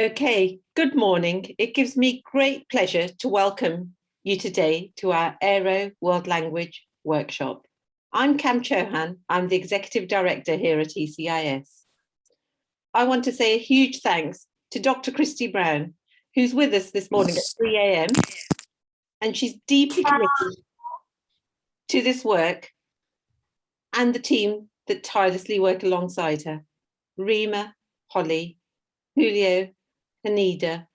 Okay, good morning. It gives me great pleasure to welcome you today to our Aero World Language Workshop. I'm Cam Chauhan. I'm the Executive Director here at ECIS. I want to say a huge thanks to Dr. Christy Brown, who's with us this morning at 3 a.m. and she's deeply committed to this work and the team that tirelessly work alongside her. Rima, Holly, Julio, Hanida,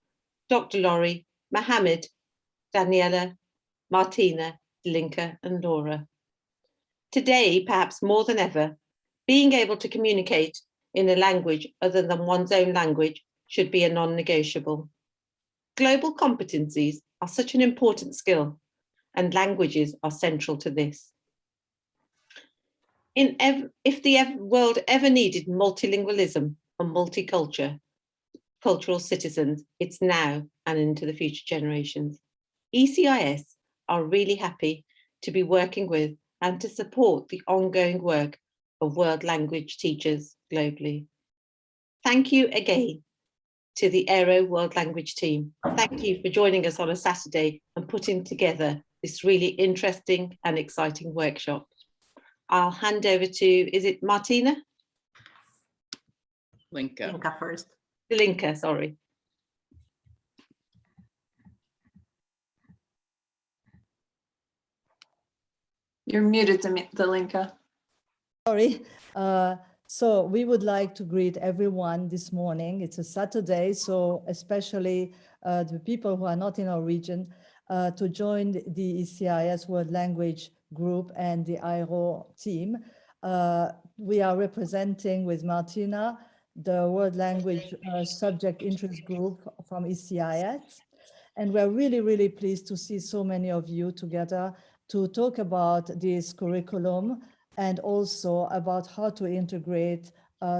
Dr. Laurie, Mohammed, Daniela, Martina, Linka, and Laura. Today, perhaps more than ever, being able to communicate in a language other than one's own language should be a non-negotiable. Global competencies are such an important skill, and languages are central to this. If the world ever needed multilingualism and multicultural citizens, it's now and into the future generations. ECIS are really happy to be working with and to support the ongoing work of world language teachers globally. Thank you again to the Aero World Language team. Thank you for joining us on a Saturday and putting together this really interesting and exciting workshop. I'll hand over to, is it Martina? Linka. Linka first. Linka, sorry. You're muted, Linka. Sorry. So we would like to greet everyone this morning. It's a Saturday, so especially the people who are not in our region to join the ECIS World Language Group and the IRO team. We are representing with Martina the World Language Subject Interest Group from ECIS. And we're really, really pleased to see so many of you together to talk about this curriculum and also about how to integrate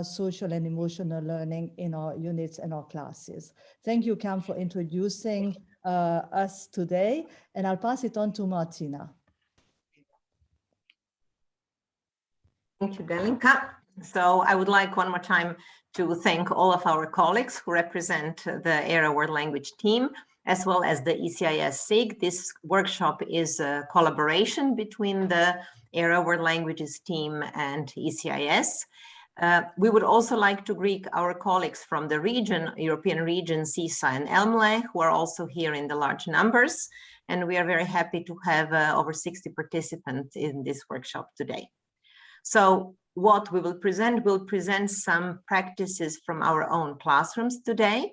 social and emotional learning in our units and our classes. Thank you, Cam, for introducing us today, and I'll pass it on to Martina. Thank you, Delinka. So I would like one more time to thank all of our colleagues who represent the Aero World Language team, as well as the ECIS SIG. This workshop is a collaboration between the Aero World Languages team and ECIS. We would also like to greet our colleagues from the region, European region, CISA and ELMLE, who are also here in the large numbers. And we are very happy to have over 60 participants in this workshop today. So what we will present some practices from our own classrooms today.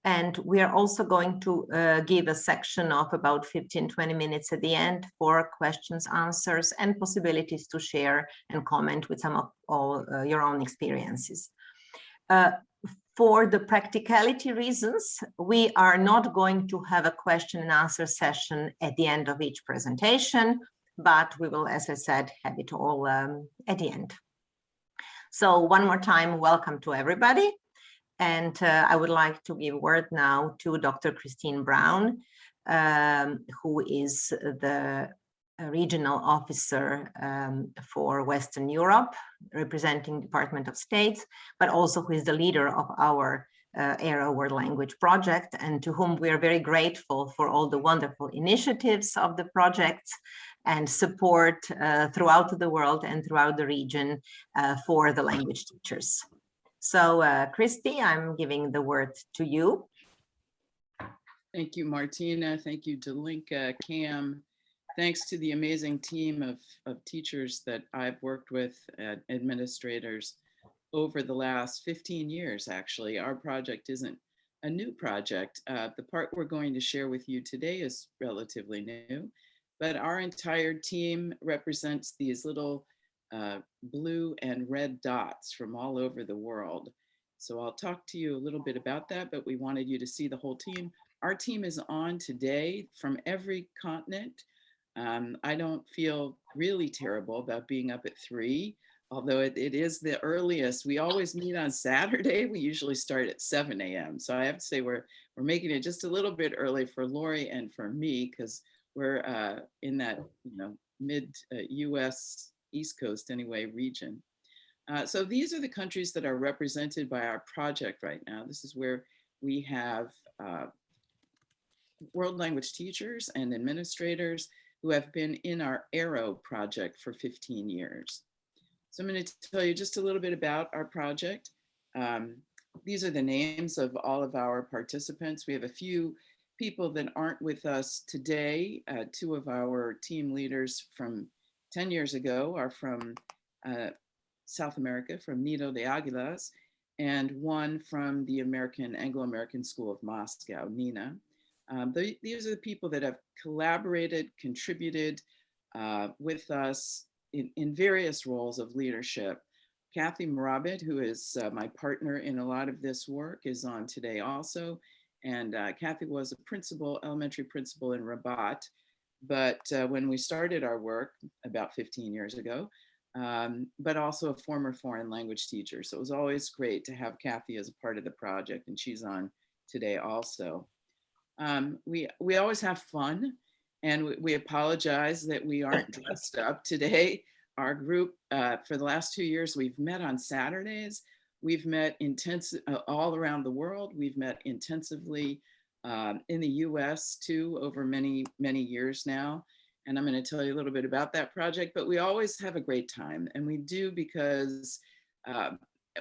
And we are also going to give a section of about 15-20 minutes at the end for questions, answers, and possibilities to share and comment with some of all your own experiences. For the practicality reasons, we are not going to have a question and answer session at the end of each presentation, but we will, as I said, have it all at the end. So one more time, welcome to everybody. And I would like to give word now to Dr. Christine Brown, who is the regional officer for Western Europe, representing Department of State, but also who is the leader of our Aero World Language project, and to whom we are very grateful for all the wonderful initiatives of the project and support throughout the world and throughout the region for the language teachers. So, Christy, I'm giving the word to you. Thank you, Martina. Thank you, Delinka, Cam. Thanks to the amazing team of teachers that I've worked with, administrators, over the last 15 years, actually. Our project isn't a new project. The part we're going to share with you today is relatively new, but our entire team represents these little blue and red dots from all over the world. So I'll talk to you a little bit about that, but we wanted you to see the whole team. Our team is on today from every continent. I don't feel really terrible about being up at 3, although it is the earliest. We always meet on Saturday. We usually start at 7 a.m. So I have to say we're making it just a little bit early for Lori and for me, because we're in that mid US East Coast anyway region. So these are the countries that are represented by our project right now. This is where we have world language teachers and administrators who have been in our Arrow project for 15 years. So I'm going to tell you just a little bit about our project. These are the names of all of our participants. We have a few people that aren't with us today. Two of our team leaders from 10 years ago are from South America, from Nido de Aguilas, and one from the Anglo-American School of Moscow, Nina. These are the people that have collaborated, contributed with us in various roles of leadership. Kathy Marabit, who is my partner in a lot of this work, is on today also. And Kathy was a principal, elementary principal in Rabat. But when we started our work about 15 years ago, but also a former foreign language teacher. So it was always great to have Kathy as a part of the project, and she's on today also. We always have fun, and we apologize that we aren't dressed up today. Our group, for the last 2 years, we've met on Saturdays. We've met all around the world. We've met intensively in the US too, over many, many years now. And I'm going to tell you a little bit about that project, but we always have a great time. And we do because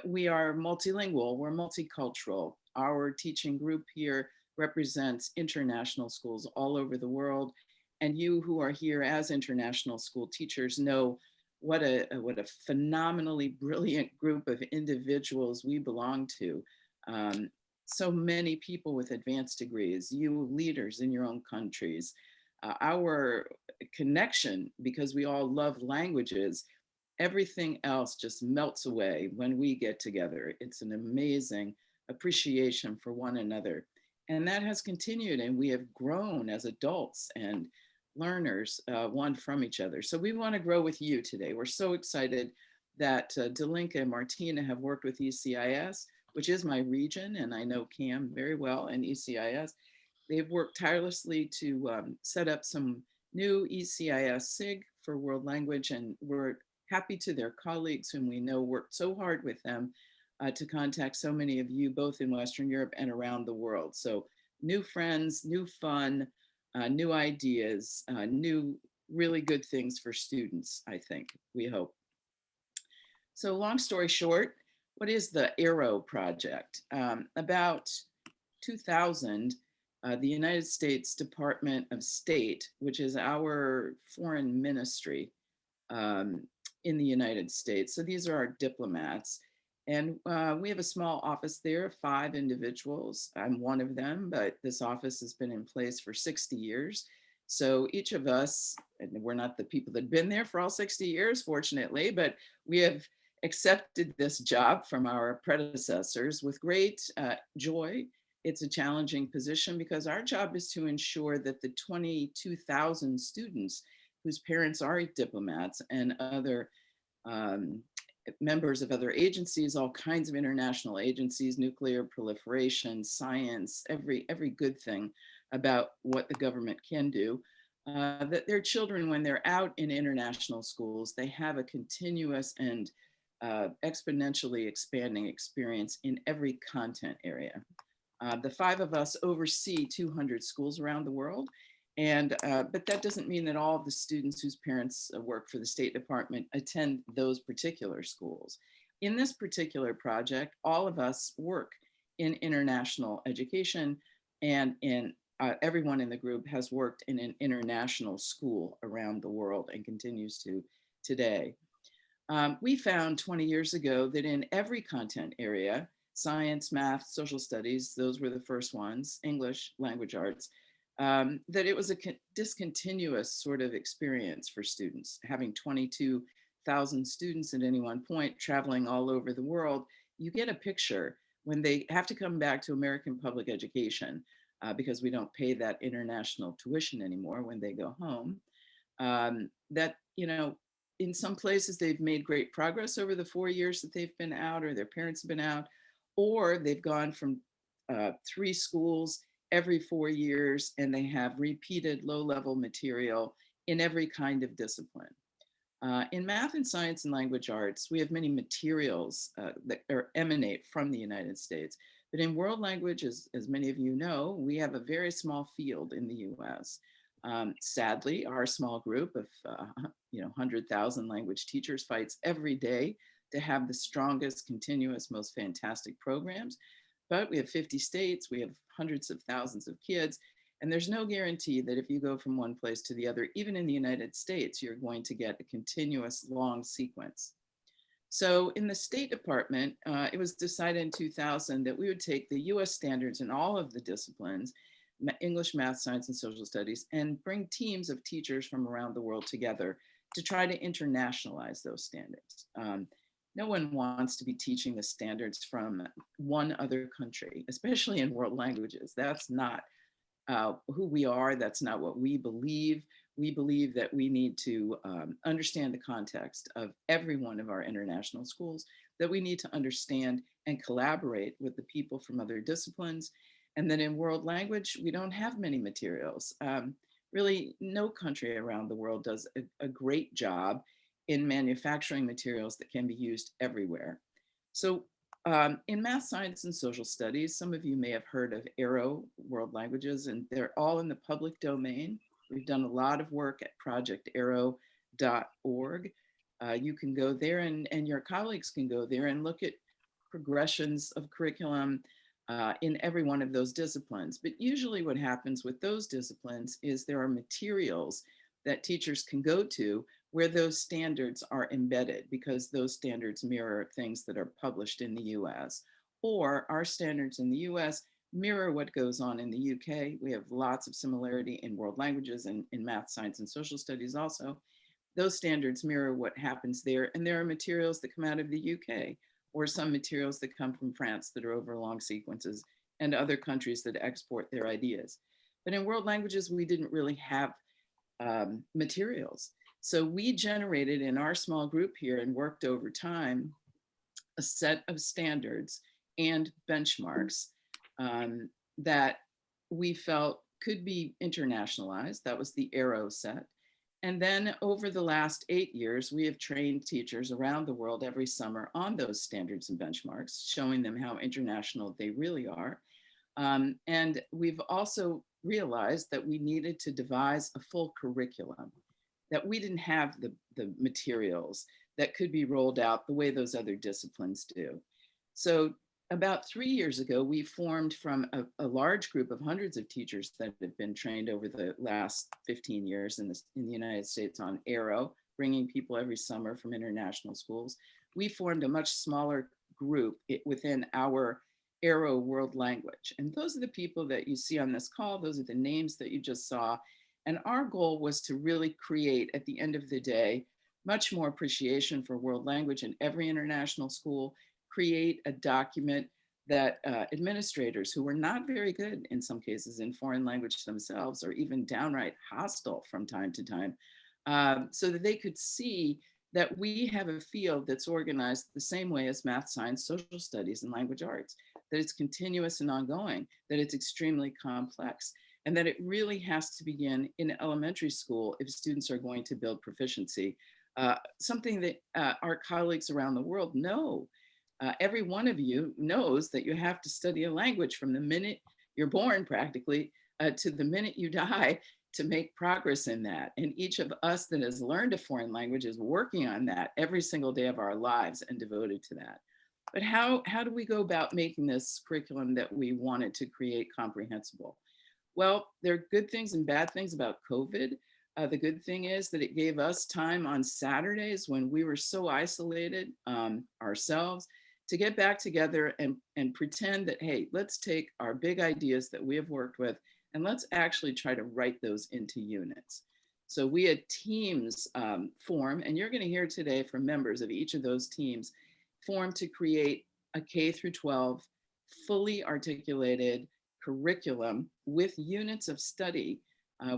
we are multilingual, we're multicultural. Our teaching group here represents international schools all over the world. And you who are here as international school teachers know what a phenomenally brilliant group of individuals we belong to. So many people with advanced degrees, you leaders in your own countries. Our connection, because we all love languages, everything else just melts away when we get together. It's an amazing appreciation for one another. And that has continued, and we have grown as adults and learners, one from each other. So we want to grow with you today. We're so excited that Delinka and Martina have worked with ECIS, which is my region, and I know Cam very well in ECIS. They've worked tirelessly to set up some new ECIS SIG for world language, and we're happy to their colleagues whom we know worked so hard with them to contact so many of you, both in Western Europe and around the world. So new friends, new fun, new ideas, new really good things for students, I think, we hope. So long story short, what is the Arrow project? About 2000, the United States Department of State, which is our foreign ministry in the United States. So these are our diplomats. And we have a small office there, 5 individuals. I'm one of them, but this office has been in place for 60 years. So each of us, and we're not the people that have been there for all 60 years, fortunately, but we have accepted this job from our predecessors with great joy. It's a challenging position because our job is to ensure that the 22,000 students whose parents are diplomats and other members of other agencies, all kinds of international agencies, nuclear proliferation, science, every good thing about what the government can do, that their children, when they're out in international schools, they have a continuous and exponentially expanding experience in every content area. The 5 of us oversee 200 schools around the world. But that doesn't mean that all of the students whose parents work for the State Department attend those particular schools. In this particular project, all of us work in international education, and everyone in the group has worked in an international school around the world and continues to today. We found 20 years ago that in every content area, science, math, social studies, those were the first ones, English, language arts, that it was a discontinuous sort of experience for students. Having 22,000 students at any one point traveling all over the world, you get a picture when they have to come back to American public education because we don't pay that international tuition anymore when they go home. That, you know, in some places they've made great progress over the 4 years that they've been out, or their parents have been out, or they've gone from 3 schools every 4 years, and they have repeated low-level material in every kind of discipline. In math and science and language arts, we have many materials that emanate from the United States, But in world language, as many of you know, we have a very small field in the US. Sadly, our small group of 100,000 language teachers fights every day to have the strongest, continuous, most fantastic programs. But we have 50 states, we have hundreds of thousands of kids, and there's no guarantee that if you go from one place to the other, even in the United States, you're going to get a continuous long sequence. So in the State Department, it was decided in 2000 that we would take the US standards in all of the disciplines, English, math, science, and social studies, and bring teams of teachers from around the world together to try to internationalize those standards. No one wants to be teaching the standards from one other country, especially in world languages. That's not who we are. That's not what we believe. We believe that we need to understand the context of every one of our international schools, that we need to understand and collaborate with the people from other disciplines. And then in world language, we don't have many materials. Really, no country around the world does a great job in manufacturing materials that can be used everywhere. So in math, science, and social studies, some of you may have heard of Arrow World Languages, and they're all in the public domain. We've done a lot of work at projectarrow.org. You can go there and your colleagues can go there and look at progressions of curriculum in every one of those disciplines. But usually what happens with those disciplines is there are materials that teachers can go to where those standards are embedded, because those standards mirror things that are published in the US, or our standards in the US mirror what goes on in the UK. We have lots of similarity in world languages and in math, science, and social studies also. Those standards mirror what happens there. And there are materials that come out of the UK, or some materials that come from France that are over long sequences, and other countries that export their ideas. But in world languages, we didn't really have materials. So we generated in our small group here and worked over time a set of standards and benchmarks that we felt could be internationalized. That was the Arrow set. And then over the last 8 years, we have trained teachers around the world every summer on those standards and benchmarks, showing them how international they really are. And we've also realized that we needed to devise a full curriculum, that we didn't have the materials that could be rolled out the way those other disciplines do. So about 3 years ago, we formed from a large group of hundreds of teachers that have been trained over the last 15 years in the United States on Arrow, bringing people every summer from international schools. We formed a much smaller group within our Arrow World Language. And those are the people that you see on this call. Those are the names that you just saw. And our goal was to really create, at the end of the day, much more appreciation for world language in every international school, create a document that administrators who were not very good in some cases in foreign language themselves, or even downright hostile from time to time, so that they could see that we have a field that's organized the same way as math, science, social studies, and language arts, that it's continuous and ongoing, that it's extremely complex, and that it really has to begin in elementary school if students are going to build proficiency. Something that our colleagues around the world know. Every one of you knows that you have to study a language from the minute you're born practically to the minute you die to make progress in that. And each of us that has learned a foreign language is working on that every single day of our lives and devoted to that. But how do we go about making this curriculum that we wanted to create comprehensible? Well, there are good things and bad things about COVID. The good thing is that it gave us time on Saturdays when we were so isolated ourselves to get back together and pretend that, hey, let's take our big ideas that we have worked with and let's actually try to write those into units. So we had teams form, and you're going to hear today from members of each of those teams, form to create a K through 12 fully articulated curriculum with units of study.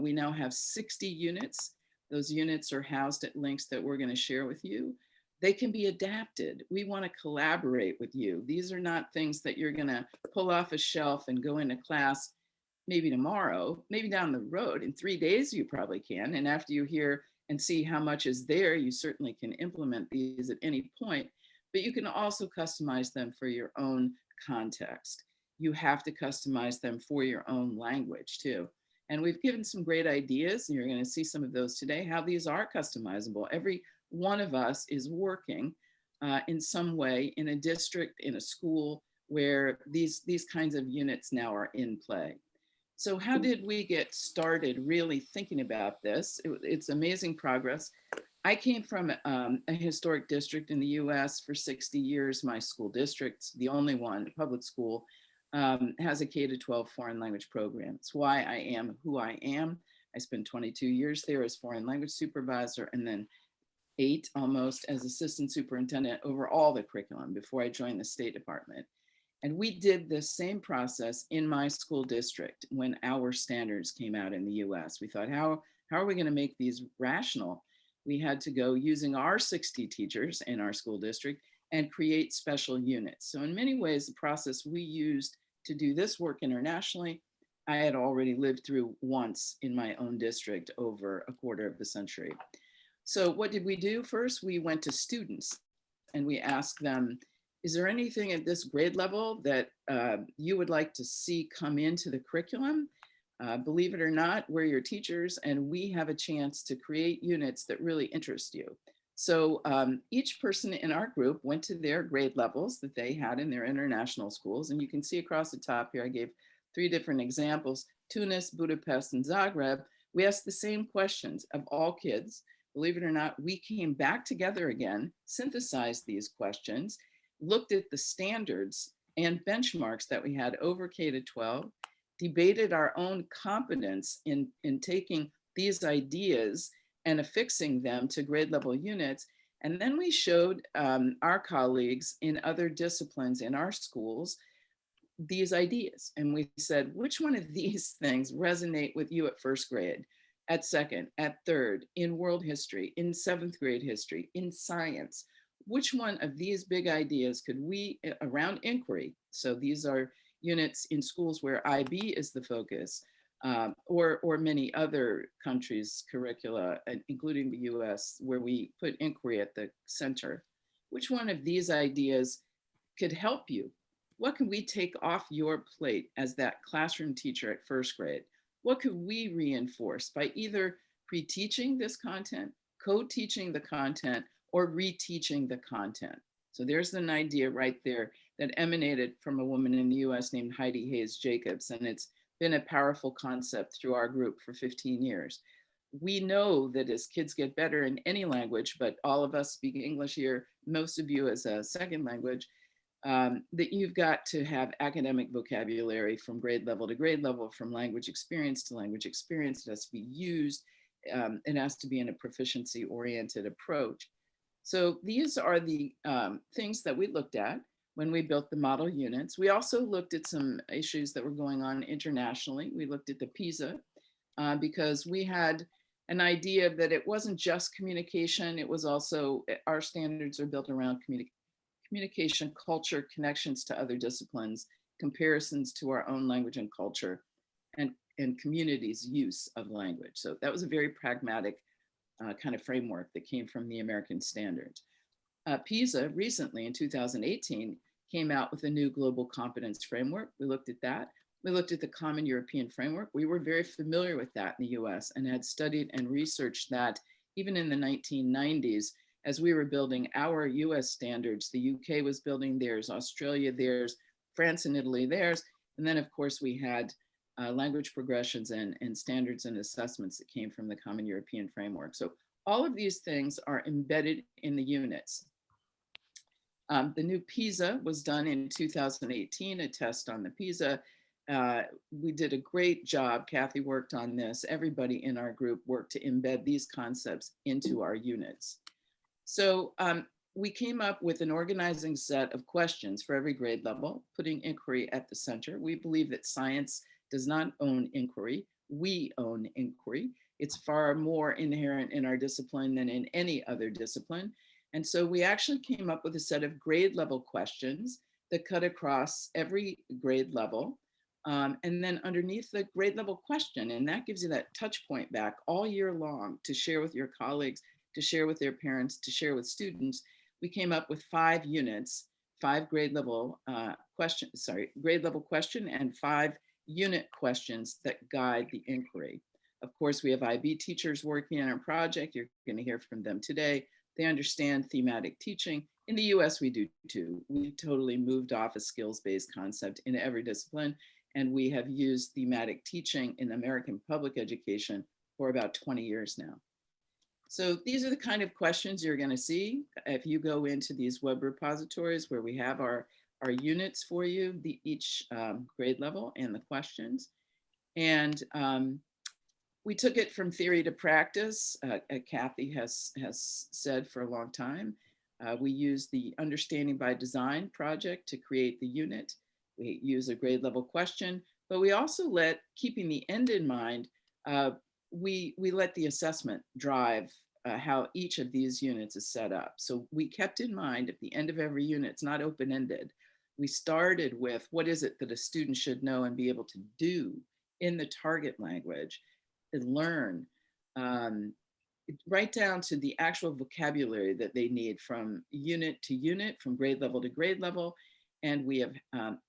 We now have 60 units. Those units are housed at links that we're going to share with you. They can be adapted. We want to collaborate with you. These are not things that you're going to pull off a shelf and go into class maybe tomorrow, maybe down the road. In 3 days, you probably can. And after you hear and see how much is there, you certainly can implement these at any point. But you can also customize them for your own context. you have to customize them for your own language too. And we've given some great ideas, and you're going to see some of those today, how these are customizable. Every one of us is working in some way in a district, in a school, where these kinds of units now are in play. So how did we get started really thinking about this? It's amazing progress. I came from a historic district in the US for 60 years. My school district, the only one, public school, has a K-12 foreign language program. It's why I am who I am. I spent 22 years there as foreign language supervisor, and then 8 almost as assistant superintendent over all the curriculum before I joined the State Department. And we did the same process in my school district when our standards came out in the US. We thought, how are we going to make these rational? We had to go using our 60 teachers in our school district and create special units. So in many ways, the process we used to do this work internationally, I had already lived through once in my own district over a quarter of a century. So what did we do? First, we went to students and we asked them, is there anything at this grade level that you would like to see come into the curriculum? Believe it or not, we're your teachers and we have a chance to create units that really interest you. So each person in our group went to their grade levels that they had in their international schools. And you can see across the top here, I gave 3 different examples: Tunis, Budapest, and Zagreb. We asked the same questions of all kids. Believe it or not, we came back together again, synthesized these questions, looked at the standards and benchmarks that we had over K-12, debated our own competence in taking these ideas and affixing them to grade level units. And then we showed our colleagues in other disciplines in our schools these ideas. And we said, which one of these things resonate with you at first grade, at second, at third, in world history, in 7th grade history, in science? Which one of these big ideas could we, around inquiry, so these are units in schools where IB is the focus, or many other countries' curricula, including the US, where we put inquiry at the center. Which one of these ideas could help you? What can we take off your plate as that classroom teacher at first grade? What could we reinforce by either pre-teaching this content, co-teaching the content, or reteaching the content? So there's an idea right there that emanated from a woman in the US named Heidi Hayes Jacobs, and it's been a powerful concept through our group for 15 years. We know that as kids get better in any language, but all of us speak English here, most of you as a second language, that you've got to have academic vocabulary from grade level to grade level, from language experience to language experience. It has to be used. It has to be in a proficiency-oriented approach. So these are the things that we looked at when we built the model units. We also looked at some issues that were going on internationally. We looked at the PISA because we had an idea that it wasn't just communication. It was also, our standards are built around communication, culture, connections to other disciplines, comparisons to our own language and culture, and communities' use of language. So that was a very pragmatic kind of framework that came from the American standards. PISA recently in 2018 came out with a new global competence framework. We looked at that. We looked at the Common European Framework. We were very familiar with that in the US and had studied and researched that even in the 1990s as we were building our US standards. The UK was building theirs, Australia theirs, France and Italy theirs. And then of course we had language progressions and standards and assessments that came from the Common European Framework. So all of these things are embedded in the units. The new PISA was done in 2018, a test on the PISA. We did a great job. Kathy worked on this. Everybody in our group worked to embed these concepts into our units. So we came up with an organizing set of questions for every grade level, putting inquiry at the center. We believe that science does not own inquiry. We own inquiry. It's far more inherent in our discipline than in any other discipline. And so we actually came up with a set of grade level questions that cut across every grade level. And then underneath the grade level question, and that gives you that touch point back all year long to share with your colleagues, to share with their parents, to share with students. We came up with 5 units, 5 grade level grade level question and 5 unit questions that guide the inquiry. Of course, we have IB teachers working on our project. You're going to hear from them today. They understand thematic teaching. In the US, we do too. We totally moved off a skills-based concept in every discipline, and we have used thematic teaching in American public education for about 20 years now. So these are the kind of questions you're going to see if you go into these web repositories where we have our units for you, each grade level and the questions. And we took it from theory to practice. Kathy has said for a long time. We use the Understanding by Design project to create the unit. We use a grade level question, but we also keeping the end in mind, we let the assessment drive how each of these units is set up. So we kept in mind at the end of every unit, it's not open-ended. We started with what is it that a student should know and be able to do in the target language and learn, right down to the actual vocabulary that they need from unit to unit, from grade level to grade level. And we have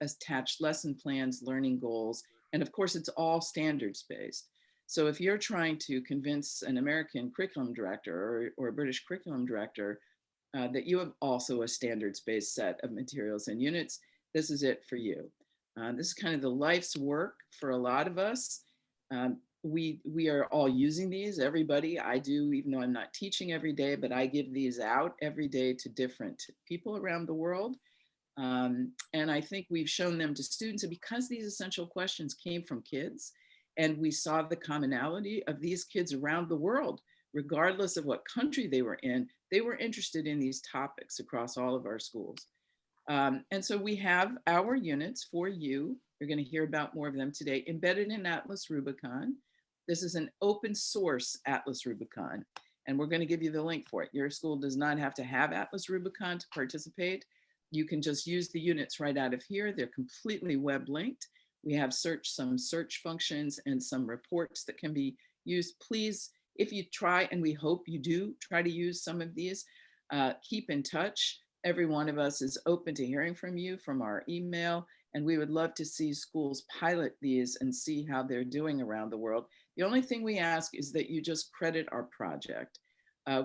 attached lesson plans, learning goals, and of course it's all standards-based. So if you're trying to convince an American curriculum director or a British curriculum director that you have also a standards-based set of materials and units, this is it for you. This is kind of the life's work for a lot of us. We are all using these, everybody. I do, even though I'm not teaching every day, but I give these out every day to different people around the world. And I think we've shown them to students, and because these essential questions came from kids, and we saw the commonality of these kids around the world, regardless of what country they were in, they were interested in these topics across all of our schools. And so we have our units for you. You're going to hear about more of them today, embedded in Atlas Rubicon. This is an open source Atlas Rubicon, and we're going to give you the link for it. Your school does not have to have Atlas Rubicon to participate. You can just use the units right out of here. They're completely web linked. We have some search functions and some reports that can be used. Please, if you try, and we hope you do try to use some of these, keep in touch. Every one of us is open to hearing from you from our email, and we would love to see schools pilot these and see how they're doing around the world. The only thing we ask is that you just credit our project.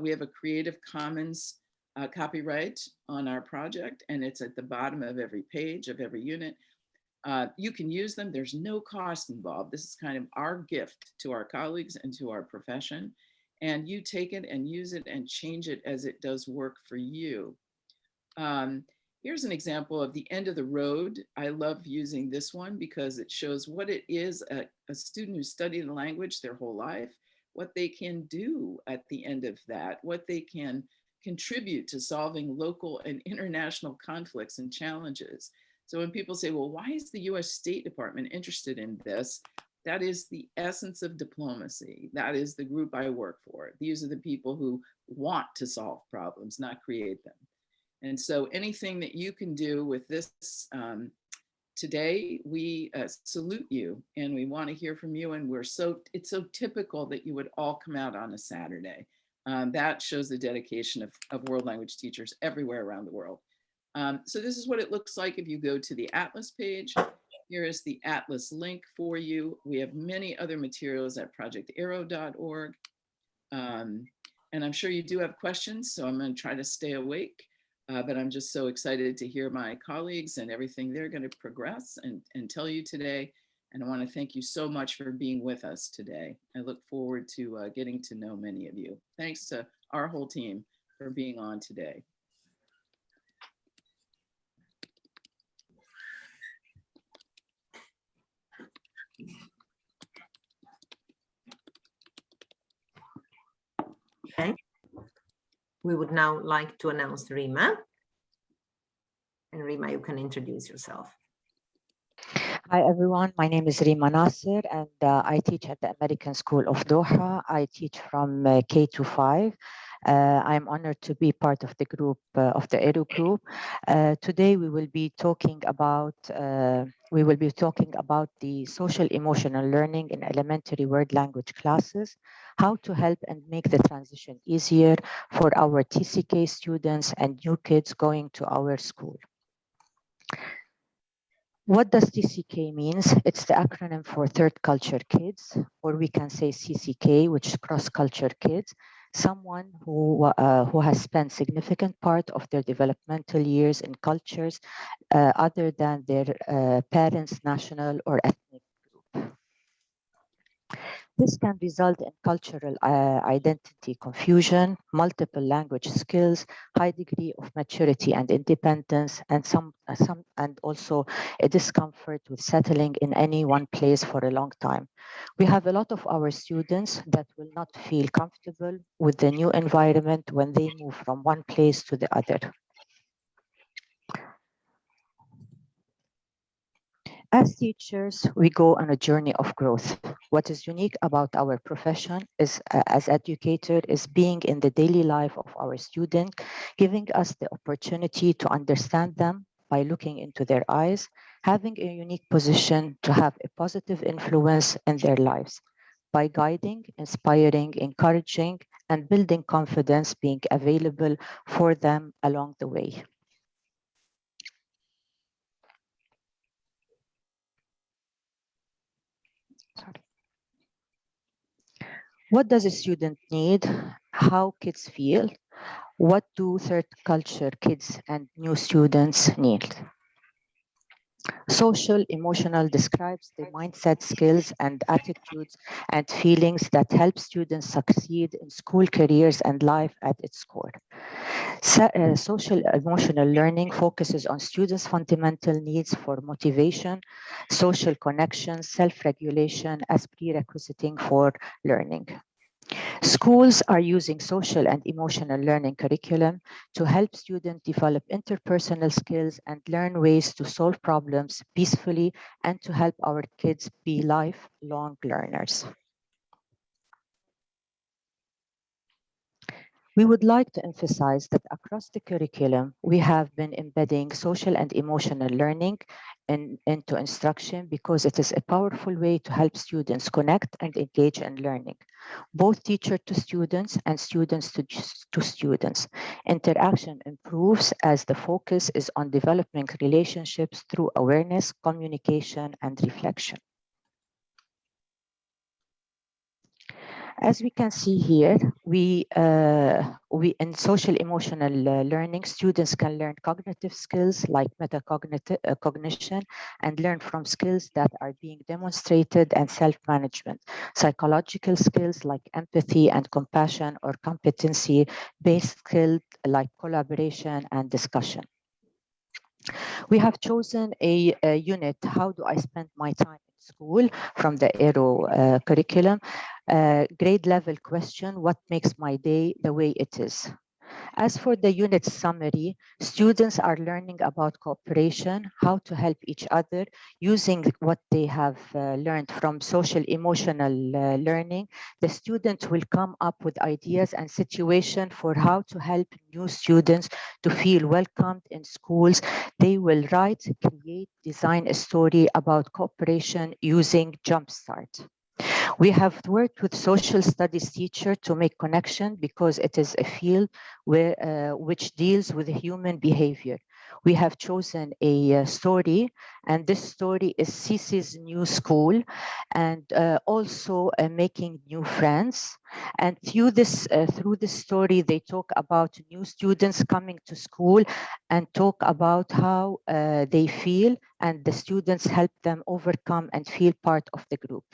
We have a Creative Commons copyright on our project, and it's at the bottom of every page of every unit. You can use them. There's no cost involved. This is kind of our gift to our colleagues and to our profession. And you take it and use it and change it as it does work for you. Here's an example of the end of the road. I love using this one because it shows what it is a student who studied the language their whole life, what they can do at the end of that, what they can contribute to solving local and international conflicts and challenges. So when people say, well, why is the US State Department interested in this? That is the essence of diplomacy. That is the group I work for. These are the people who want to solve problems, not create them. And so anything that you can do with this today, we salute you and we want to hear from you. And it's so typical that you would all come out on a Saturday. That shows the dedication of world language teachers everywhere around the world. So this is what it looks like if you go to the Atlas page. Here is the Atlas link for you. We have many other materials at projectarrow.org. And I'm sure you do have questions, so I'm going to try to stay awake. But I'm just so excited to hear my colleagues and everything they're going to progress and tell you today. And I want to thank you so much for being with us today. I look forward to getting to know many of you. Thanks to our whole team for being on today. Okay. We would now like to announce Rima. And Rima, you can introduce yourself. Hi, everyone. My name is Rima Nasser, and I teach at the American School of Doha. I teach from K to 5. I'm honored to be part of the group, of the ERU group. Today, we will be talking about the social emotional learning in elementary world language classes, how to help and make the transition easier for our TCK students and new kids going to our school. What does TCK means? It's the acronym for Third Culture Kids, or we can say CCK, which is Cross Culture Kids, someone who has spent significant part of their developmental years in cultures other than their parents' national or ethnic group. This can result in cultural identity confusion, multiple language skills, high degree of maturity and independence, and and also a discomfort with settling in any one place for a long time. We have a lot of our students that will not feel comfortable with the new environment when they move from one place to the other. As teachers, we go on a journey of growth. What is unique about our profession is, as educator, is being in the daily life of our student, giving us the opportunity to understand them by looking into their eyes, having a unique position to have a positive influence in their lives, by guiding, inspiring, encouraging, and building confidence, being available for them along the way. What does a student need? How kids feel? What do third culture kids and new students need? Social, emotional describes the mindset, skills, and attitudes and feelings that help students succeed in school, careers, and life at its core. Social emotional learning focuses on students' fundamental needs for motivation, social connection, self-regulation as prerequisiting for learning. Schools are using social and emotional learning curriculum to help students develop interpersonal skills and learn ways to solve problems peacefully and to help our kids be lifelong learners. We would like to emphasize that across the curriculum, we have been embedding social and emotional learning into instruction because it is a powerful way to help students connect and engage in learning, both teacher to students and students to students. Interaction improves as the focus is on developing relationships through awareness, communication, and reflection. As we can see here, we in social emotional learning, students can learn cognitive skills like metacognition and learn from skills that are being demonstrated and self-management, psychological skills like empathy and compassion, or competency-based skills like collaboration and discussion. We have chosen a unit, How Do I Spend My Time in School, from the Aero curriculum. Grade level question, what makes my day the way it is? As for the unit summary, students are learning about cooperation, how to help each other, using what they have learned from social emotional learning. The student will come up with ideas and situations for how to help new students to feel welcomed in schools. They will write, create, design a story about cooperation using Jumpstart. We have worked with social studies teacher to make connection because it is a field which deals with human behavior. We have chosen a story, and this story is Sisi's new school, and also making new friends. And through this story, they talk about new students coming to school and talk about how they feel, and the students help them overcome and feel part of the group.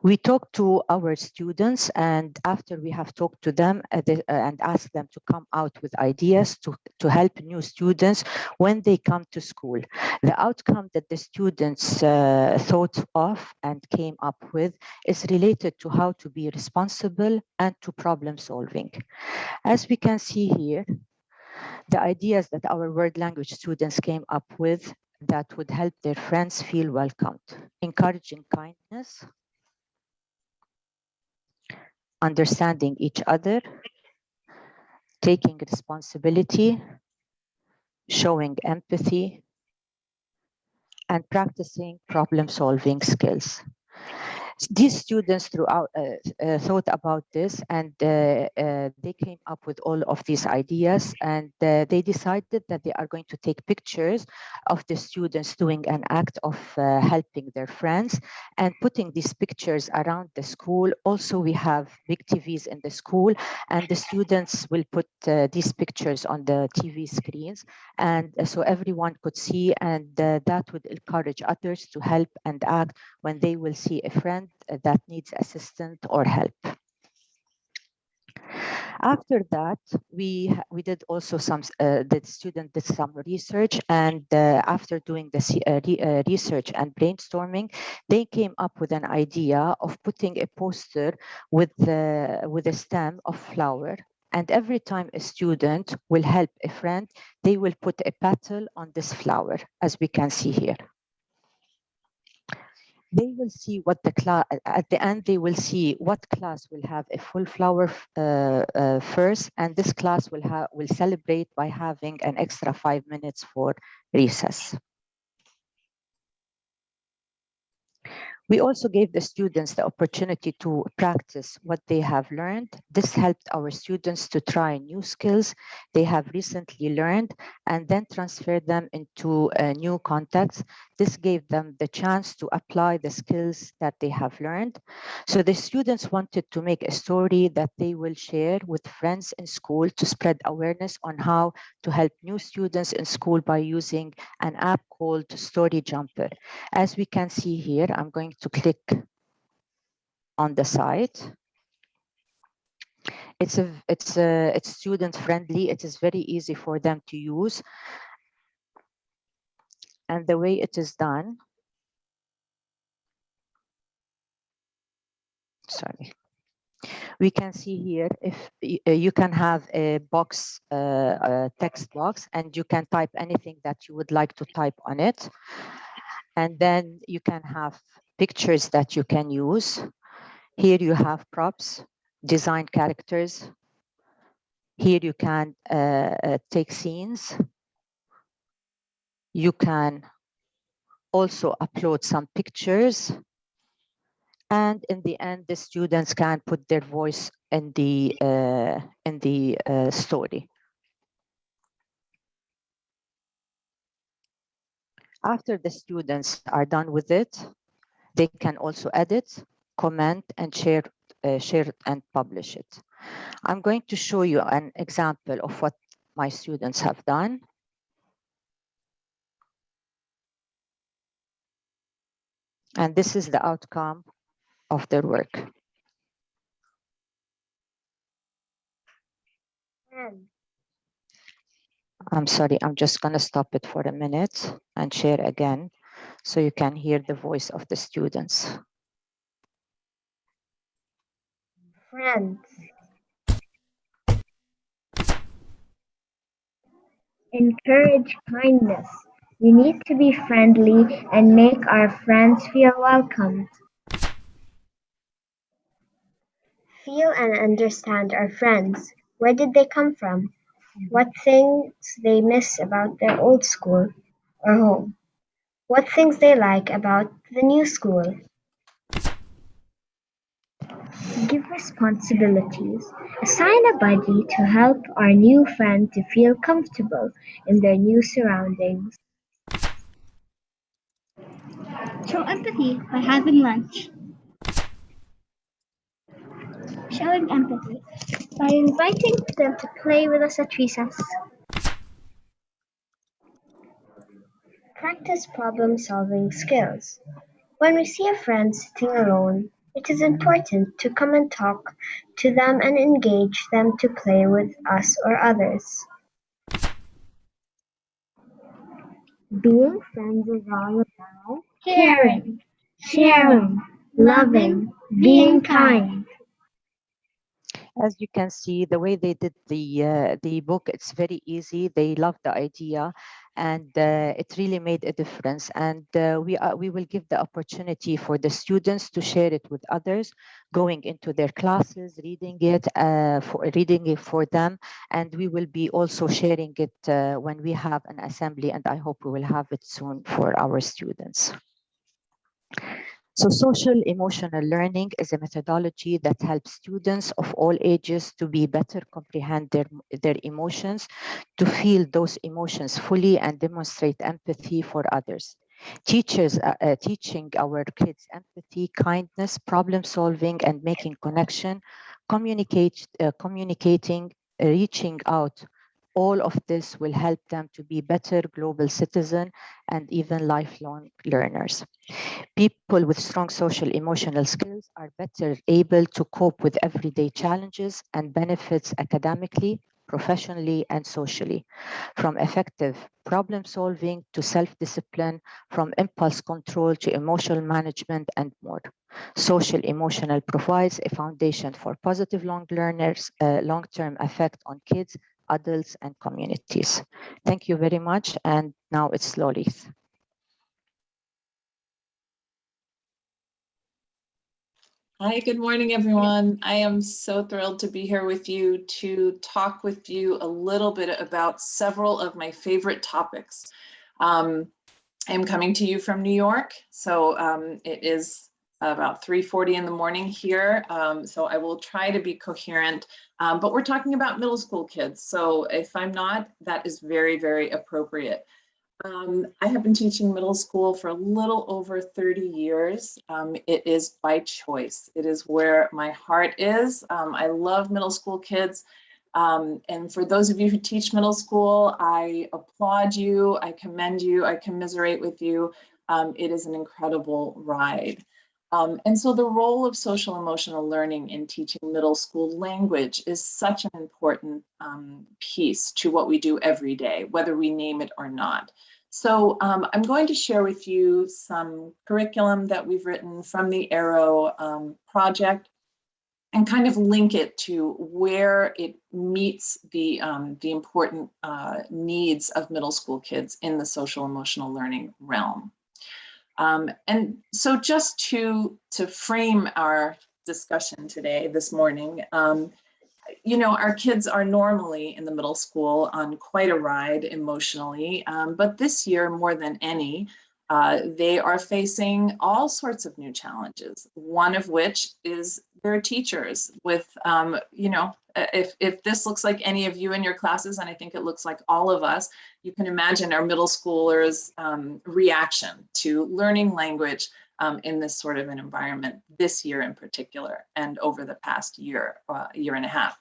We talk to our students, and after we have talked to them and asked them to come out with ideas to help new students when they come to school. The outcome that the students thought of and came up with is related to how to be responsible and to problem solving. As we can see here, the ideas that our world language students came up with that would help their friends feel welcomed: encouraging kindness, understanding each other, taking responsibility, showing empathy, and practicing problem-solving skills. These students thought about this, and they came up with all of these ideas, and they decided that they are going to take pictures of the students doing an act of helping their friends and putting these pictures around the school. Also, we have big TVs in the school, and the students will put these pictures on the TV screens, and so everyone could see, and that would encourage others to help and act when they will see a friend that needs assistance or help. After that, we did also the student did some research, and after doing the research and brainstorming, they came up with an idea of putting a poster with a stem of flower. And every time a student will help a friend, they will put a petal on this flower, as we can see here. They will see what the class, at the end, they will see what class will have a full flower first, and this class will celebrate by having an extra 5 minutes for recess. We also gave the students the opportunity to practice what they have learned. This helped our students to try new skills they have recently learned and then transfer them into a new context. This gave them the chance to apply the skills that they have learned. So the students wanted to make a story that they will share with friends in school to spread awareness on how to help new students in school by using an app called Story Jumper. As we can see here, I'm going to click on the site. It's student friendly. It is very easy for them to use. And the way it is done, sorry. We can see here if you can have a box, a text box, and you can type anything that you would like to type on it. And then you can have pictures that you can use. Here you have props, design characters. Here you can take scenes. You can also upload some pictures. And in the end, the students can put their voice in the story. After the students are done with it, they can also edit, comment, and share and publish it. I'm going to show you an example of what my students have done. And this is the outcome of their work. I'm sorry, I'm just going to stop it for a minute and share again so you can hear the voice of the students. Friends. Encourage kindness. We need to be friendly and make our friends feel welcome. Feel and understand our friends. Where did they come from? What things they miss about their old school or home? What things they like about the new school? Give responsibilities. Assign a buddy to help our new friend to feel comfortable in their new surroundings. Show empathy by having lunch. Showing empathy by inviting them to play with us at recess. Practice problem-solving skills. When we see a friend sitting alone, it is important to come and talk to them and engage them to play with us or others. Being friends is all about Caring, sharing, loving, being kind. As you can see, the way they did the book, it's very easy. They loved the idea, and it really made a difference. And we will give the opportunity for the students to share it with others, going into their classes, reading it for them, and we will be also sharing it when we have an assembly. And I hope we will have it soon for our students. So social emotional learning is a methodology that helps students of all ages to be better comprehend their emotions, to feel those emotions fully and demonstrate empathy for others. Teachers teaching our kids empathy, kindness, problem solving, and making connection, communicating, reaching out. All of this will help them to be better global citizens and even lifelong learners. People with strong social emotional skills are better able to cope with everyday challenges and benefits academically, professionally, and socially. From effective problem solving to self-discipline, from impulse control to emotional management, and more. Social emotional provides a foundation for positive long-term effect on kids, adults, and communities. Thank you very much. And now it's Lolis. Hi, good morning, everyone. I am so thrilled to be here with you to talk with you a little bit about several of my favorite topics. I am coming to you from New York, so it is about 3:40 in the morning here, so I will try to be coherent, but we're talking about middle school kids, so if I'm not, that is very, very appropriate. I have been teaching middle school for a little over 30 years. It is by choice. It is where my heart is. I love middle school kids. And for those of you who teach middle school, I applaud you, I commend you, I commiserate with you. It is an incredible ride. And so the role of social emotional learning in teaching middle school language is such an important piece to what we do every day, whether we name it or not. So I'm going to share with you some curriculum that we've written from the Arrow project and kind of link it to where it meets the important needs of middle school kids in the social emotional learning realm. And so just to frame our discussion today, this morning, you know, our kids are normally in the middle school on quite a ride emotionally, but this year more than any, they are facing all sorts of new challenges, one of which is their teachers with, you know, if this looks like any of you in your classes, and I think it looks like all of us, you can imagine our middle schoolers' reaction to learning language in this sort of an environment this year in particular, and over the past year, year and a half.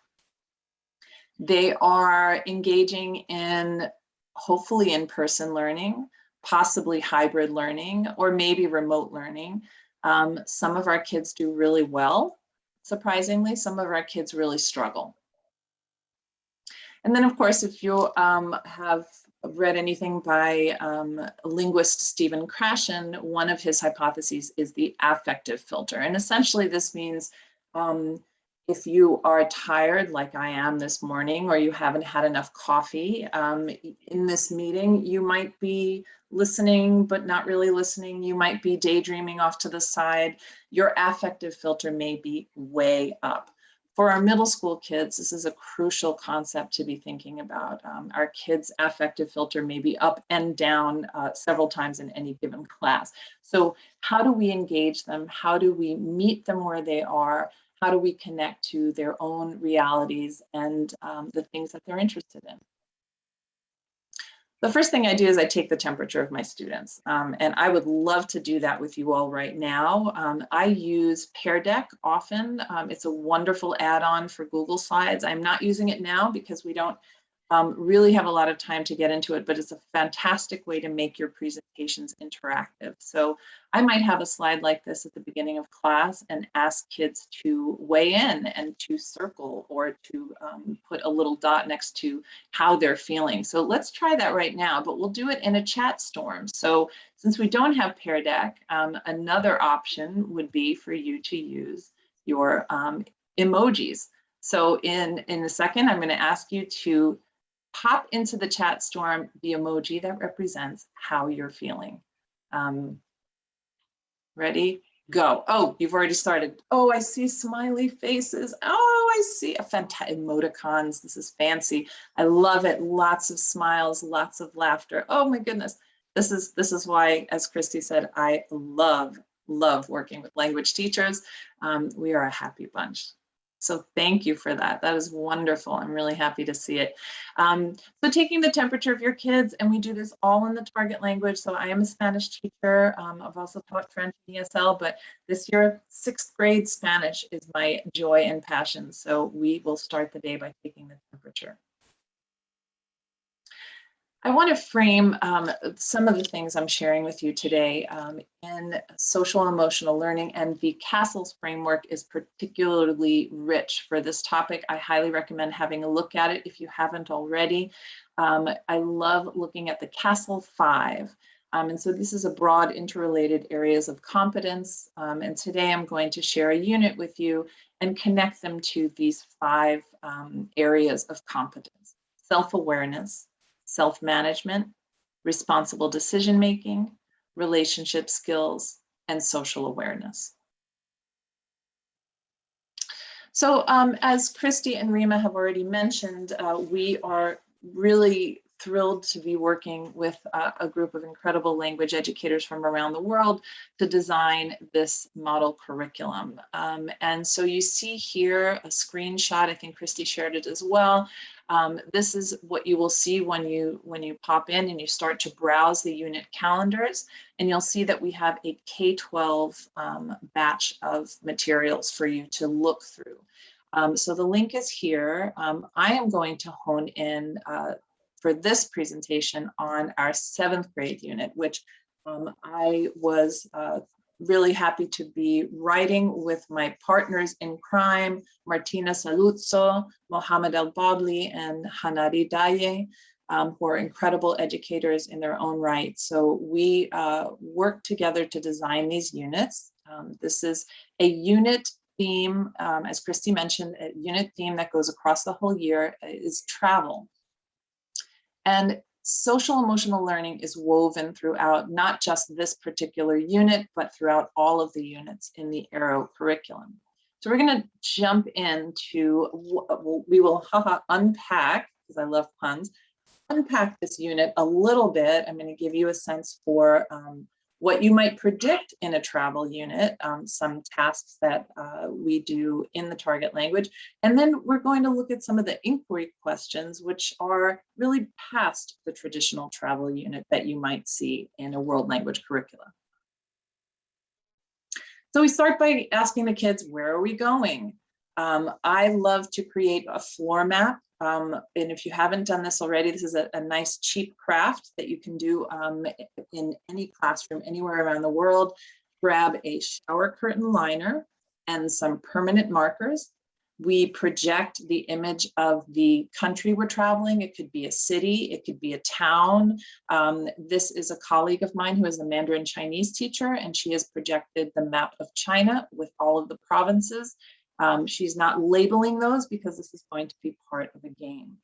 They are engaging in hopefully in-person learning, possibly hybrid learning, or maybe remote learning. Some of our kids do really well. Surprisingly, some of our kids really struggle. And then, of course, if you have read anything by linguist Stephen Krashen, one of his hypotheses is the affective filter. And essentially this means if you are tired, like I am this morning, or you haven't had enough coffee in this meeting, you might be listening, but not really listening. You might be daydreaming off to the side. Your affective filter may be way up. For our middle school kids, this is a crucial concept to be thinking about. Our kids' affective filter may be up and down several times in any given class. So how do we engage them? How do we meet them where they are? How do we connect to their own realities and the things that they're interested in? The first thing I do is I take the temperature of my students, and I would love to do that with you all right now. I use Pear Deck often. It's a wonderful add-on for Google Slides. I'm not using it now because we don't really have a lot of time to get into it, but it's a fantastic way to make your presentations interactive. So I might have a slide like this at the beginning of class and ask kids to weigh in and to circle or to put a little dot next to how they're feeling. So let's try that right now, but we'll do it in a chat storm. So since we don't have Pear Deck, another option would be for you to use your emojis. So in a second, I'm going to ask you to pop into the chat storm the emoji that represents how you're feeling. Ready? Go. Oh, you've already started. Oh, I see smiley faces. Oh, I see a fantastic emoticons. This is fancy. I love it. Lots of smiles, lots of laughter. Oh my goodness. This is why, as Christy said, I love love working with language teachers. We are a happy bunch. So thank you for that. That is wonderful. I'm really happy to see it. So taking the temperature of your kids, and we do this all in the target language. So I am a Spanish teacher. I've also taught French and ESL, but this year, 6th grade Spanish is my joy and passion. So we will start the day by taking the temperature. I want to frame some of the things I'm sharing with you today in social and emotional learning, and the Castles framework is particularly rich for this topic. I highly recommend having a look at it if you haven't already. I love looking at the Castle 5. And so this is a broad interrelated areas of competence. And today I'm going to share a unit with you and connect them to these 5 areas of competence: self-awareness, self-management, responsible decision-making, relationship skills, and social awareness. So as Christy and Rima have already mentioned, we are really thrilled to be working with a group of incredible language educators from around the world to design this model curriculum. And so you see here a screenshot. I think Christy shared it as well. This is what you will see when you pop in and you start to browse the unit calendars, and you'll see that we have a K-12 batch of materials for you to look through. So the link is here. I am going to hone in for this presentation on our 7th grade unit, which I was really happy to be writing with my partners in crime, Martina Saluzzo, Mohammed El-Babli, and Hanari Daye, who are incredible educators in their own right. So we work together to design these units. This is a unit theme, as Christy mentioned, a unit theme that goes across the whole year is travel. And social emotional learning is woven throughout not just this particular unit, but throughout all of the units in the Aero curriculum. So we're going to jump into, we will unpack, because I love puns, unpack this unit a little bit. I'm going to give you a sense for what you might predict in a travel unit, some tasks that we do in the target language. And then we're going to look at some of the inquiry questions, which are really past the traditional travel unit that you might see in a world language curriculum. So we start by asking the kids, where are we going? I love to create a floor map. And if you haven't done this already, this is a nice cheap craft that you can do in any classroom anywhere around the world. Grab a shower curtain liner and some permanent markers. We project the image of the country we're traveling. It could be a city, it could be a town. This is a colleague of mine who is a Mandarin Chinese teacher, and she has projected the map of China with all of the provinces. She's not labeling those because this is going to be part of a game.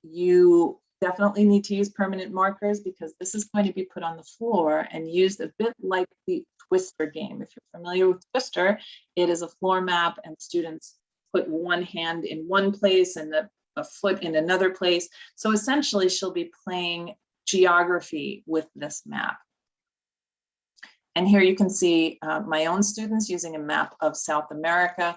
You definitely need to use permanent markers because this is going to be put on the floor and used a bit like the Twister game. If you're familiar with Twister, it is a floor map and students put one hand in one place and a foot in another place. So essentially she'll be playing geography with this map. And here you can see my own students using a map of South America.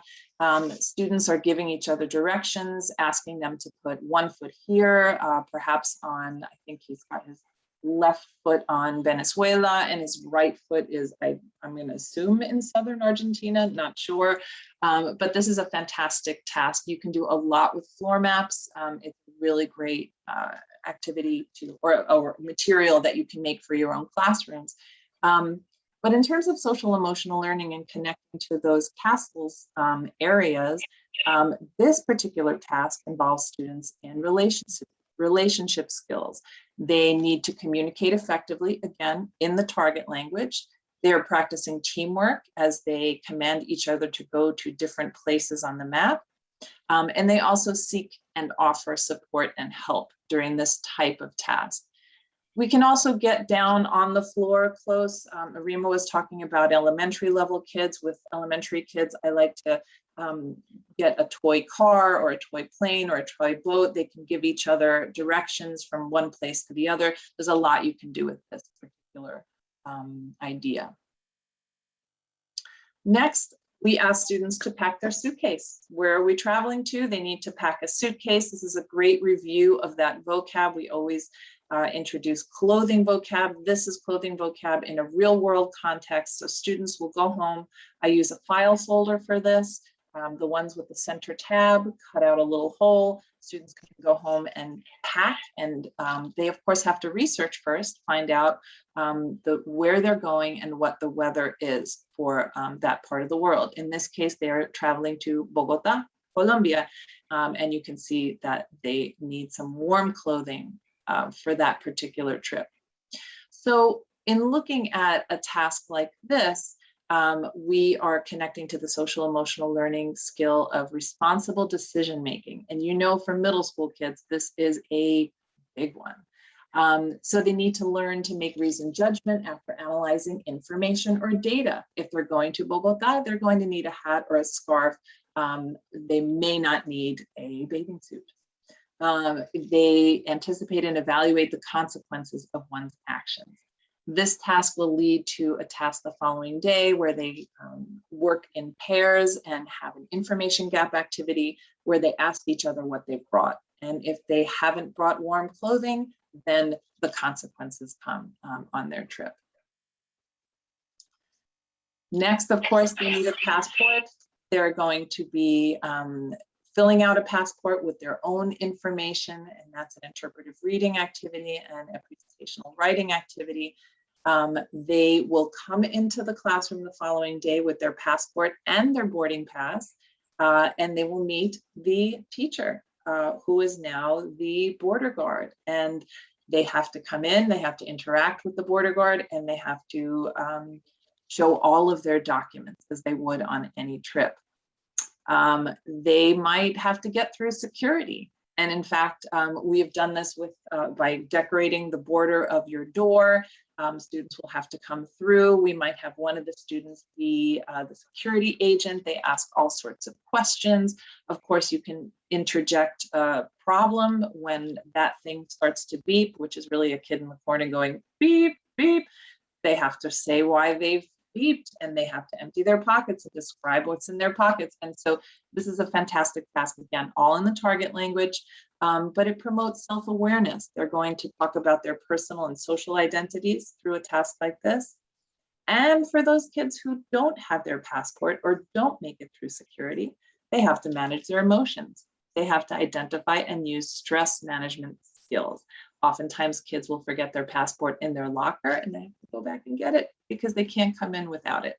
Students are giving each other directions, asking them to put one foot here, perhaps on, I think he's got his left foot on Venezuela and his right foot is, I'm going to assume in southern Argentina, not sure. But this is a fantastic task. You can do a lot with floor maps. It's a really great activity or material that you can make for your own classrooms. But in terms of social emotional learning and connecting to those Castles areas, this particular task involves students in relationship skills. They need to communicate effectively, again, in the target language. They're practicing teamwork as they command each other to go to different places on the map. And they also seek and offer support and help during this type of task. We can also get down on the floor close. Arima was talking about elementary level kids. With elementary kids, I like to get a toy car or a toy plane or a toy boat. They can give each other directions from one place to the other. There's a lot you can do with this particular idea. Next, we ask students to pack their suitcase. Where are we traveling to? They need to pack a suitcase. This is a great review of that vocab. We always introduce clothing vocab. This is clothing vocab in a real world context. So students will go home. I use a file folder for this. The ones with the center tab, cut out a little hole. Students can go home and pack, and they of course have to research first, find out where they're going and what the weather is for that part of the world. In this case, they are traveling to Bogota, Colombia, and you can see that they need some warm clothing for that particular trip. So in looking at a task like this, we are connecting to the social emotional learning skill of responsible decision making. And you know, for middle school kids, this is a big one. So they need to learn to make reasoned judgment after analyzing information or data. If they're going to Bogota, they're going to need a hat or a scarf. They may not need a bathing suit. They anticipate and evaluate the consequences of one's actions. This task will lead to a task the following day where they work in pairs and have an information gap activity where they ask each other what they've brought. And if they haven't brought warm clothing, then the consequences come on their trip. Next, of course, they need a passport. They're going to be filling out a passport with their own information, and that's an interpretive reading activity and a presentational writing activity. They will come into the classroom the following day with their passport and their boarding pass, and they will meet the teacher, who is now the border guard. And they have to come in, they have to interact with the border guard, and they have to show all of their documents as they would on any trip. They might have to get through security. And in fact, we have done this with by decorating the border of your door. Students will have to come through. We might have one of the students be the security agent. They ask all sorts of questions. Of course, you can interject a problem when that thing starts to beep, which is really a kid in the corner going beep, beep. They have to say why they've beeped, and they have to empty their pockets and describe what's in their pockets. And so this is a fantastic task, again, all in the target language, but it promotes self-awareness. They're going to talk about their personal and social identities through a task like this. And for those kids who don't have their passport or don't make it through security, they have to manage their emotions. They have to identify and use stress management skills. Oftentimes kids will forget their passport in their locker and they have to go back and get it because they can't come in without it.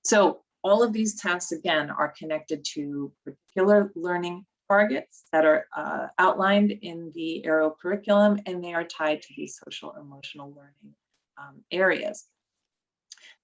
So all of these tasks, again, are connected to particular learning targets that are outlined in the Aero curriculum, and they are tied to these social emotional learning areas.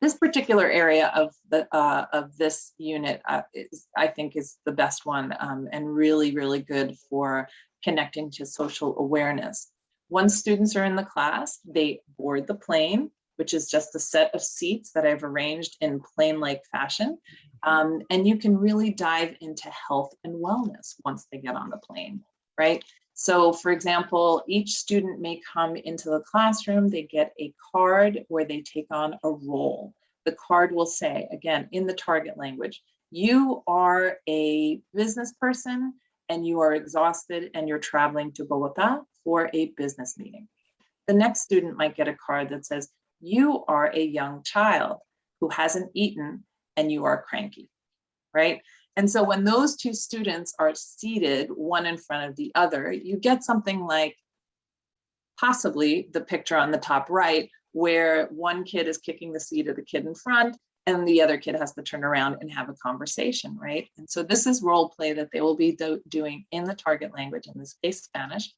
This particular area of this unit I think is the best one, and really, really good for connecting to social awareness. Once students are in the class, they board the plane, which is just a set of seats that I've arranged in plane-like fashion. And you can really dive into health and wellness once they get on the plane, right? So for example, each student may come into the classroom, they get a card where they take on a role. The card will say, again, in the target language, you are a business person and you are exhausted and you're traveling to Bogota for a business meeting. The next student might get a card that says, you are a young child who hasn't eaten and you are cranky, right? And so when those two students are seated one in front of the other, you get something like possibly the picture on the top right, where one kid is kicking the seat of the kid in front and the other kid has to turn around and have a conversation, right? And so this is role play that they will be doing in the target language, in this case, Spanish.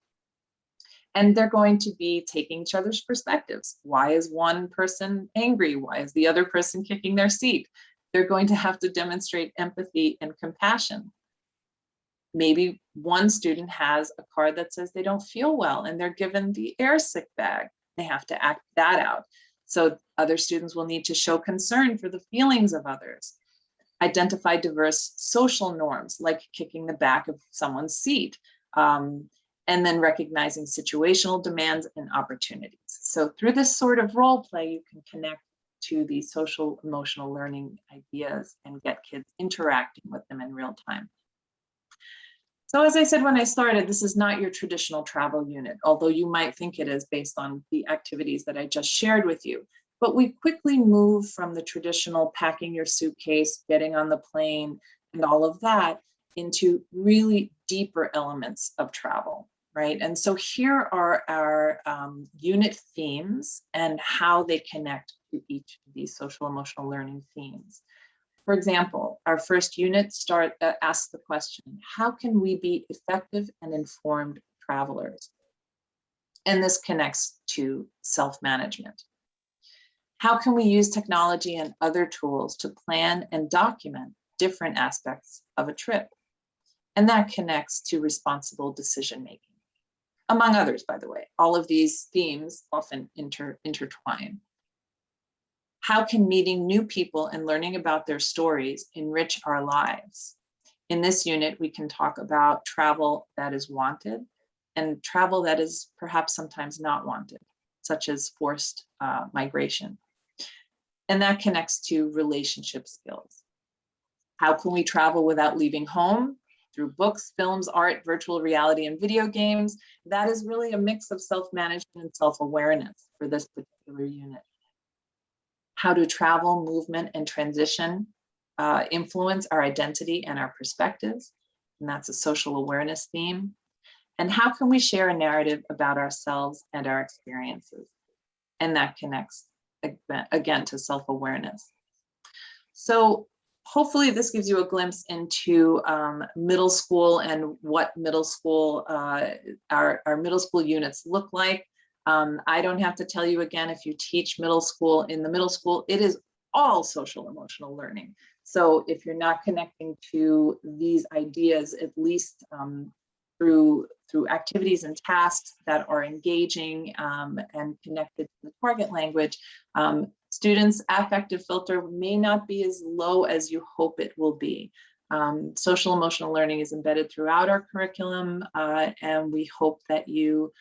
And they're going to be taking each other's perspectives. Why is one person angry? Why is the other person kicking their seat? They're going to have to demonstrate empathy and compassion. Maybe one student has a card that says they don't feel well and they're given the air sick bag. They have to act that out. So other students will need to show concern for the feelings of others. Identify diverse social norms, like kicking the back of someone's seat. And then recognizing situational demands and opportunities. So through this sort of role play, you can connect to the social emotional learning ideas and get kids interacting with them in real time. So as I said when I started, this is not your traditional travel unit, although you might think it is based on the activities that I just shared with you. But we quickly move from the traditional packing your suitcase, getting on the plane, and all of that into really deeper elements of travel, right? And so here are our unit themes and how they connect to each of these social emotional learning themes. For example, our first unit asks the question, how can we be effective and informed travelers? And this connects to self-management. How can we use technology and other tools to plan and document different aspects of a trip? And that connects to responsible decision-making, among others, by the way. All of these themes often intertwine. How can meeting new people and learning about their stories enrich our lives? In this unit, we can talk about travel that is wanted and travel that is perhaps sometimes not wanted, such as forced migration. And that connects to relationship skills. How can we travel without leaving home? Through books, films, art, virtual reality, and video games. That is really a mix of self-management and self-awareness for this particular unit. How do travel, movement, and transition influence our identity and our perspectives? And that's a social awareness theme. And how can we share a narrative about ourselves and our experiences? And that connects, again, to self-awareness. So hopefully this gives you a glimpse into middle school and what middle school, our middle school units look like. I don't have to tell you again, if you teach middle school, in the middle school, it is all social emotional learning. So if you're not connecting to these ideas, at least through activities and tasks that are engaging and connected to the target language, students' affective filter may not be as low as you hope it will be. Social emotional learning is embedded throughout our curriculum, and we hope that you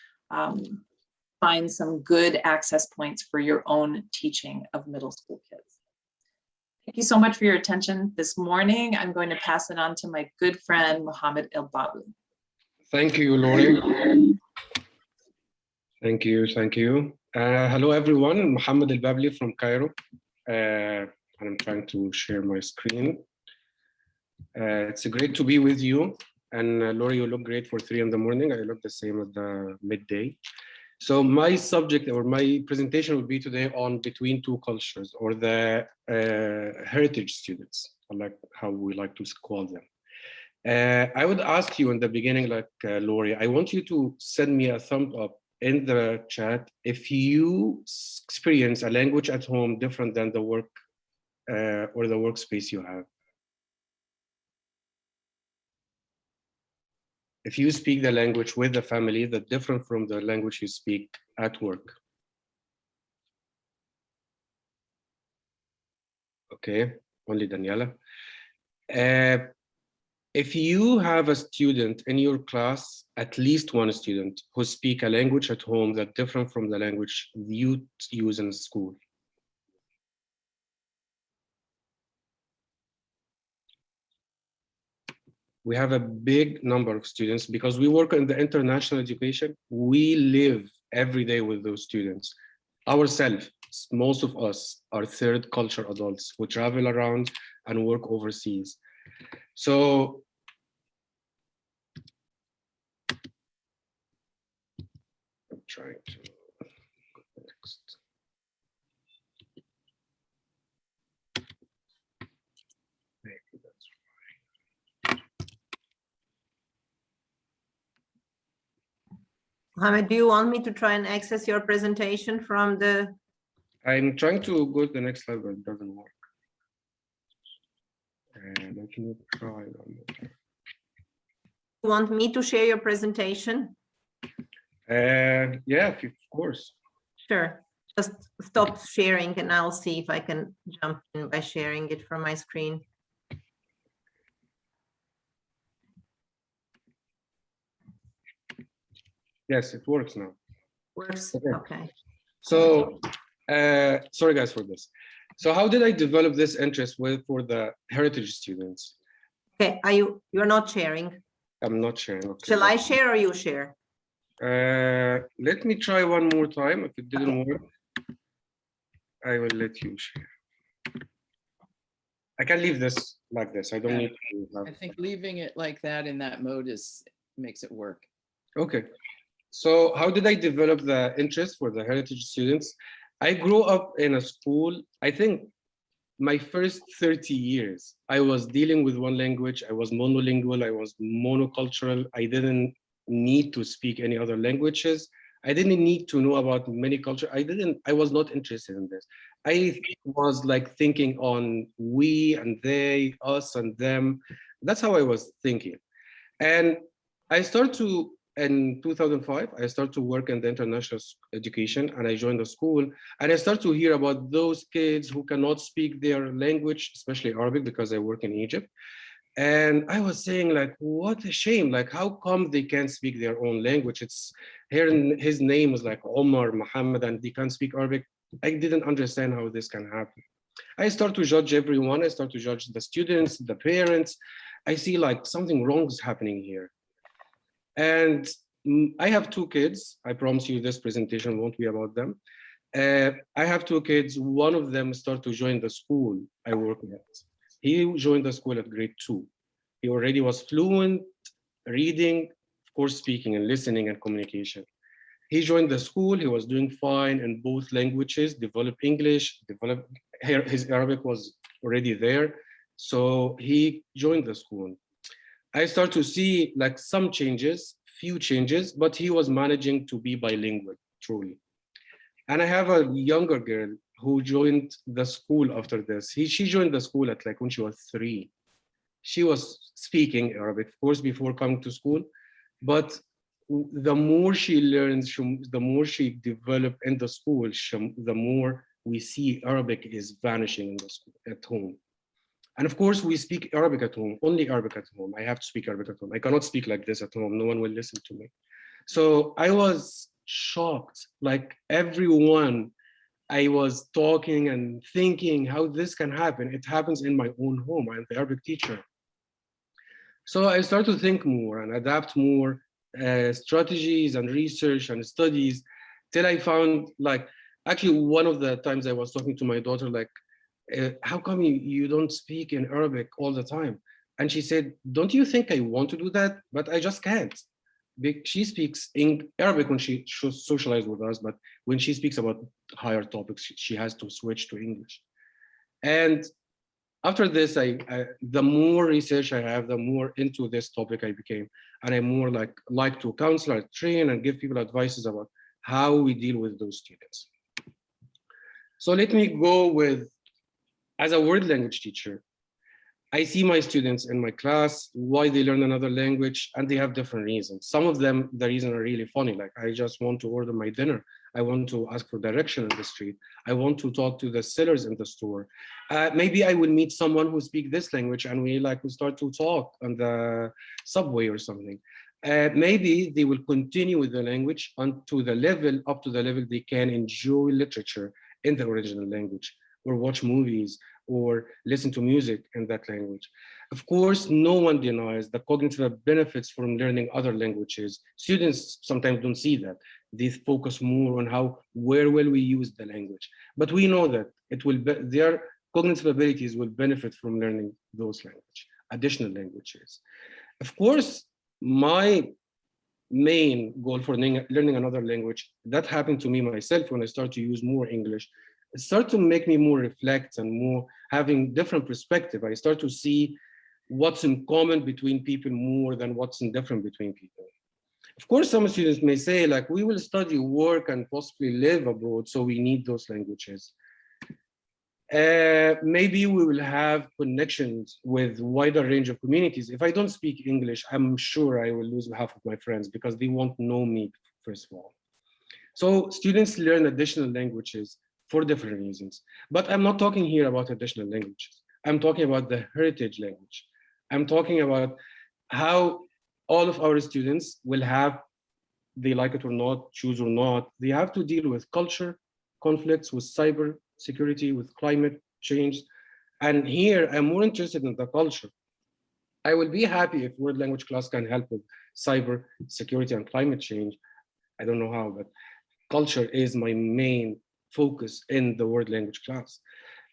find some good access points for your own teaching of middle school kids. Thank you so much for your attention this morning. I'm going to pass it on to my good friend, Mohammed El-Babli. Thank you, Lori. Thank you. Hello, everyone. Mohammed El-Babli from Cairo. I'm trying to share my screen. It's great to be with you. And Lori, you look great for 3 in the morning. I look the same at the midday. So my subject or my presentation will be today on between two cultures, or the heritage students, like how we like to call them. I would ask you in the beginning, like Lori, I want you to send me a thumb up in the chat if you experience a language at home different than the work or the workspace you have. If you speak the language with the family that's different from the language you speak at work. Okay, only Daniela. If you have a student in your class, at least one student who speak a language at home that's different from the language you use in school. We have a big number of students because we work in the international education. We live every day with those students. Ourselves, most of us are third culture adults who travel around and work overseas. So I'm trying to go next. Maybe that's right. Mohammed, do you want me to try and access your presentation from the? I'm trying to go to the next slide, but it doesn't work. And I can try one more time. You want me to share your presentation? Yeah, of course. Sure. Just stop sharing and I'll see if I can jump in by sharing it from my screen. Yes, it works now. Works. Okay. Okay. So, sorry guys for this. So how did I develop this interest for the heritage students? Okay, you're not sharing. I'm not sharing. Okay, Shall I share or you share? Let me try one more time. If it didn't work, I will let you share. I can leave this like this. I don't need to have... I think leaving it like that in that mode makes it work. Okay. So how did I develop the interest for the heritage students? I grew up in a school, I think my first 30 years, I was dealing with one language. I was monolingual, I was monocultural. I didn't need to speak any other languages. I didn't need to know about many cultures. I was not interested in this. I was like thinking on we and they, us and them. That's how I was thinking. And I started to, in 2005, I started to work in the international education, and I joined the school, and I started to hear about those kids who cannot speak their language, especially Arabic, because I work in Egypt. And I was saying, like, what a shame, like, how come they can't speak their own language? It's here, his name is like Omar, Muhammad, and they can't speak Arabic. I didn't understand how this can happen. I start to judge everyone. I start to judge the students, the parents. I see like something wrong is happening here. And I have two kids. I promise you this presentation won't be about them. I have two kids. One of them started to join the school I work at. He joined the school at grade 2. He already was fluent reading, of course, speaking and listening and communication. He joined the school. He was doing fine in both languages, developed English, his Arabic was already there. So he joined the school. I start to see like some changes, few changes, but he was managing to be bilingual, truly. And I have a younger girl who joined the school after this. She joined the school at like when she was 3. She was speaking Arabic, of course, before coming to school, but the more she learns, the more she develops in the school, the more we see Arabic is vanishing in the school, at home. And of course, we speak Arabic at home, only Arabic at home. I have to speak Arabic at home. I cannot speak like this at home. No one will listen to me. So I was shocked, like everyone I was talking and thinking how this can happen. It happens in my own home. I'm the Arabic teacher. So I started to think more and adapt more strategies and research and studies till I found like, actually one of the times I was talking to my daughter, like, how come you don't speak in Arabic all the time? And she said, don't you think I want to do that? But I just can't. She speaks in Arabic when she socializes with us, but when she speaks about higher topics, she has to switch to English. And after this, the more research I have, the more into this topic I became. And I more like to counsel, train, and give people advices about how we deal with those students. So let me go with, as a world language teacher, I see my students in my class, why they learn another language, and they have different reasons. Some of them, the reasons are really funny, like I just want to order my dinner. I want to ask for direction in the street. I want to talk to the sellers in the store. Maybe I will meet someone who speaks this language and we start to talk on the subway or something. Maybe they will continue with the language up to the level they can enjoy literature in the original language, or watch movies, or listen to music in that language. Of course, no one denies the cognitive benefits from learning other languages. Students sometimes don't see that. They focus more on where will we use the language. But we know that their cognitive abilities will benefit from learning those additional languages. Of course, my main goal for learning another language, that happened to me myself when I started to use more English. It started to make me more reflect and more having different perspective. I start to see what's in common between people more than what's in different between people. Of course, some students may say, like, we will study, work, and possibly live abroad, so we need those languages. Maybe we will have connections with wider range of communities. If I don't speak English, I'm sure I will lose half of my friends because they won't know me, first of all. So students learn additional languages for different reasons. But I'm not talking here about additional languages. I'm talking about the heritage language. I'm talking about how all of our students will have, they like it or not, choose or not, they have to deal with culture, conflicts, with cyber security, with climate, changed. And here I'm more interested in the culture. I will be happy if world language class can help with cyber security and climate change. I don't know how, but culture is my main focus in the world language class.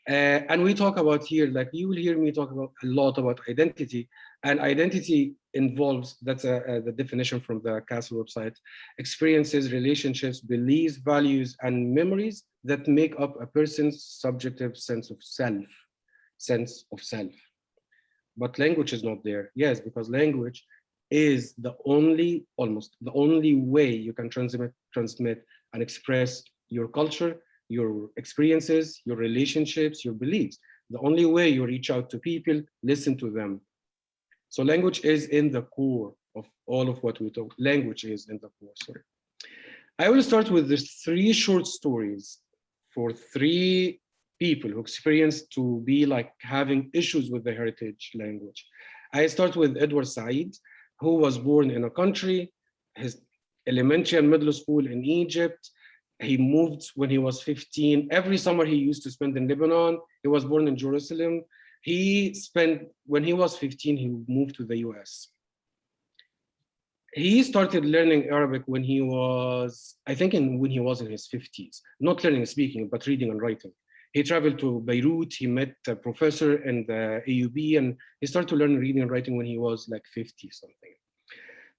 And we talk about here, like you will hear me talk about a lot about identity, and identity involves, that's the definition from the CASL website, experiences, relationships, beliefs, values, and memories that make up a person's subjective sense of self. But language is not there. Yes, because language is almost the only way you can transmit and express your culture, your experiences, your relationships, your beliefs. The only way you reach out to people, listen to them. So language is in the core of all of what we talk. Language is in the core, sorry. I will start with the 3 short stories for 3 people who experienced to be like having issues with the heritage language. I start with Edward Said, who was born in a country, his elementary and middle school in Egypt. He moved when he was 15. Every summer he used to spend in Lebanon. He was born in Jerusalem. When he was 15, he moved to the US. He started learning Arabic when he was, I think when he was in his 50s, not learning speaking, but reading and writing. He traveled to Beirut, he met a professor in the AUB, and he started to learn reading and writing when he was like 50 something.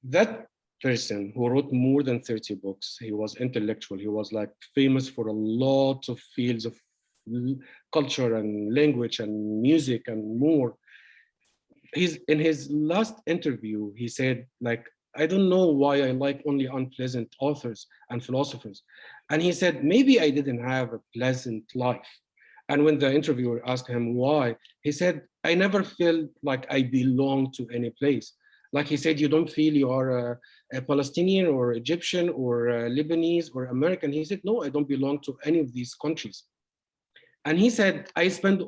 That person who wrote more than 30 books, he was intellectual, he was like famous for a lot of fields of culture and language and music and more. In his last interview, he said, like, I don't know why I like only unpleasant authors and philosophers. And he said, maybe I didn't have a pleasant life. And when the interviewer asked him why, he said, I never felt like I belong to any place. Like he said, you don't feel you are a Palestinian or Egyptian or Lebanese or American. He said, no, I don't belong to any of these countries. And he said, I spent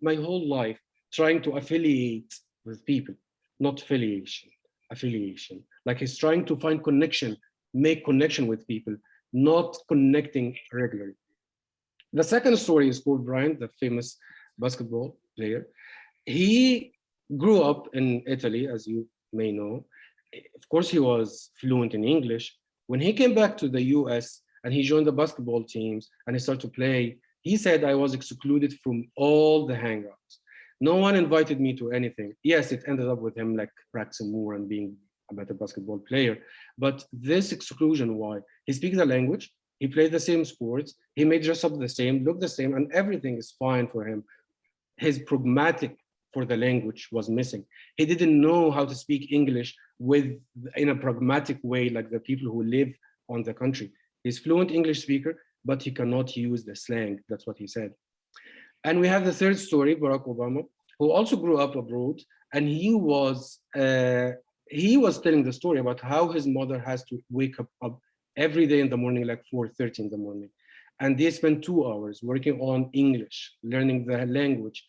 my whole life trying to affiliate with people, not affiliation. Like he's trying to find connection, make connection with people, not connecting regularly. The second story is Kobe Bryant, the famous basketball player. He grew up in Italy, as you may know. Of course, he was fluent in English. When he came back to the US and he joined the basketball teams and he started to play, he said, I was excluded from all the hangouts. No one invited me to anything. Yes, it ended up with him like practicing more and being a better basketball player. But this exclusion, why? He speaks the language, he played the same sports, he may dress up the same, look the same, and everything is fine for him. His pragmatic for the language was missing. He didn't know how to speak English in a pragmatic way like the people who live on the country. He's fluent English speaker, but he cannot use the slang. That's what he said. And we have the third story, Barack Obama, who also grew up abroad, and he was telling the story about how his mother has to wake up every day in the morning, like 4:30 in the morning. And they spend 2 hours working on English, learning the language,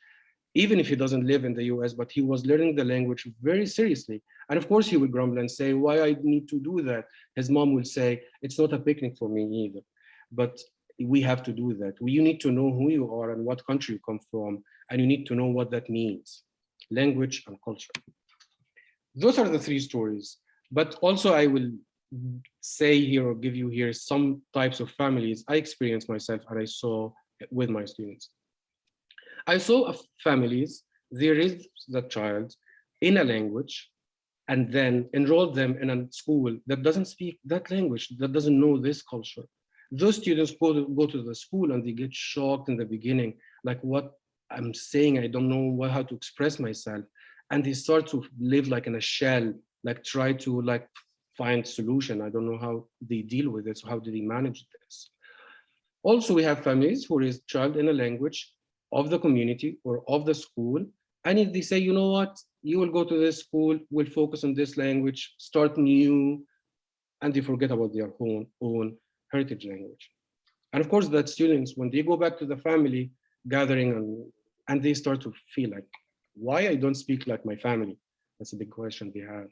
even if he doesn't live in the US, but he was learning the language very seriously. And of course he would grumble and say, why I need to do that? His mom would say, it's not a picnic for me either. But we have to do that. You need to know who you are and what country you come from, and you need to know what that means, language and culture. Those are the 3 stories. But also I will say here or give you here some types of families I experienced myself and I saw with my students. I saw families, they raised the child in a language and then enrolled them in a school that doesn't speak that language, that doesn't know this culture. Those students go to the school and they get shocked in the beginning, like what I'm saying, I don't know how to express myself. And they start to live like in a shell, like try to like find solution. I don't know how they deal with it. So how do they manage this? Also, we have families who raise child in a language of the community or of the school. And if they say, you know what, you will go to this school, we'll focus on this language, start new, and they forget about their own heritage language. And of course, that students, when they go back to the family gathering and they start to feel like, why I don't speak like my family? That's a big question they have.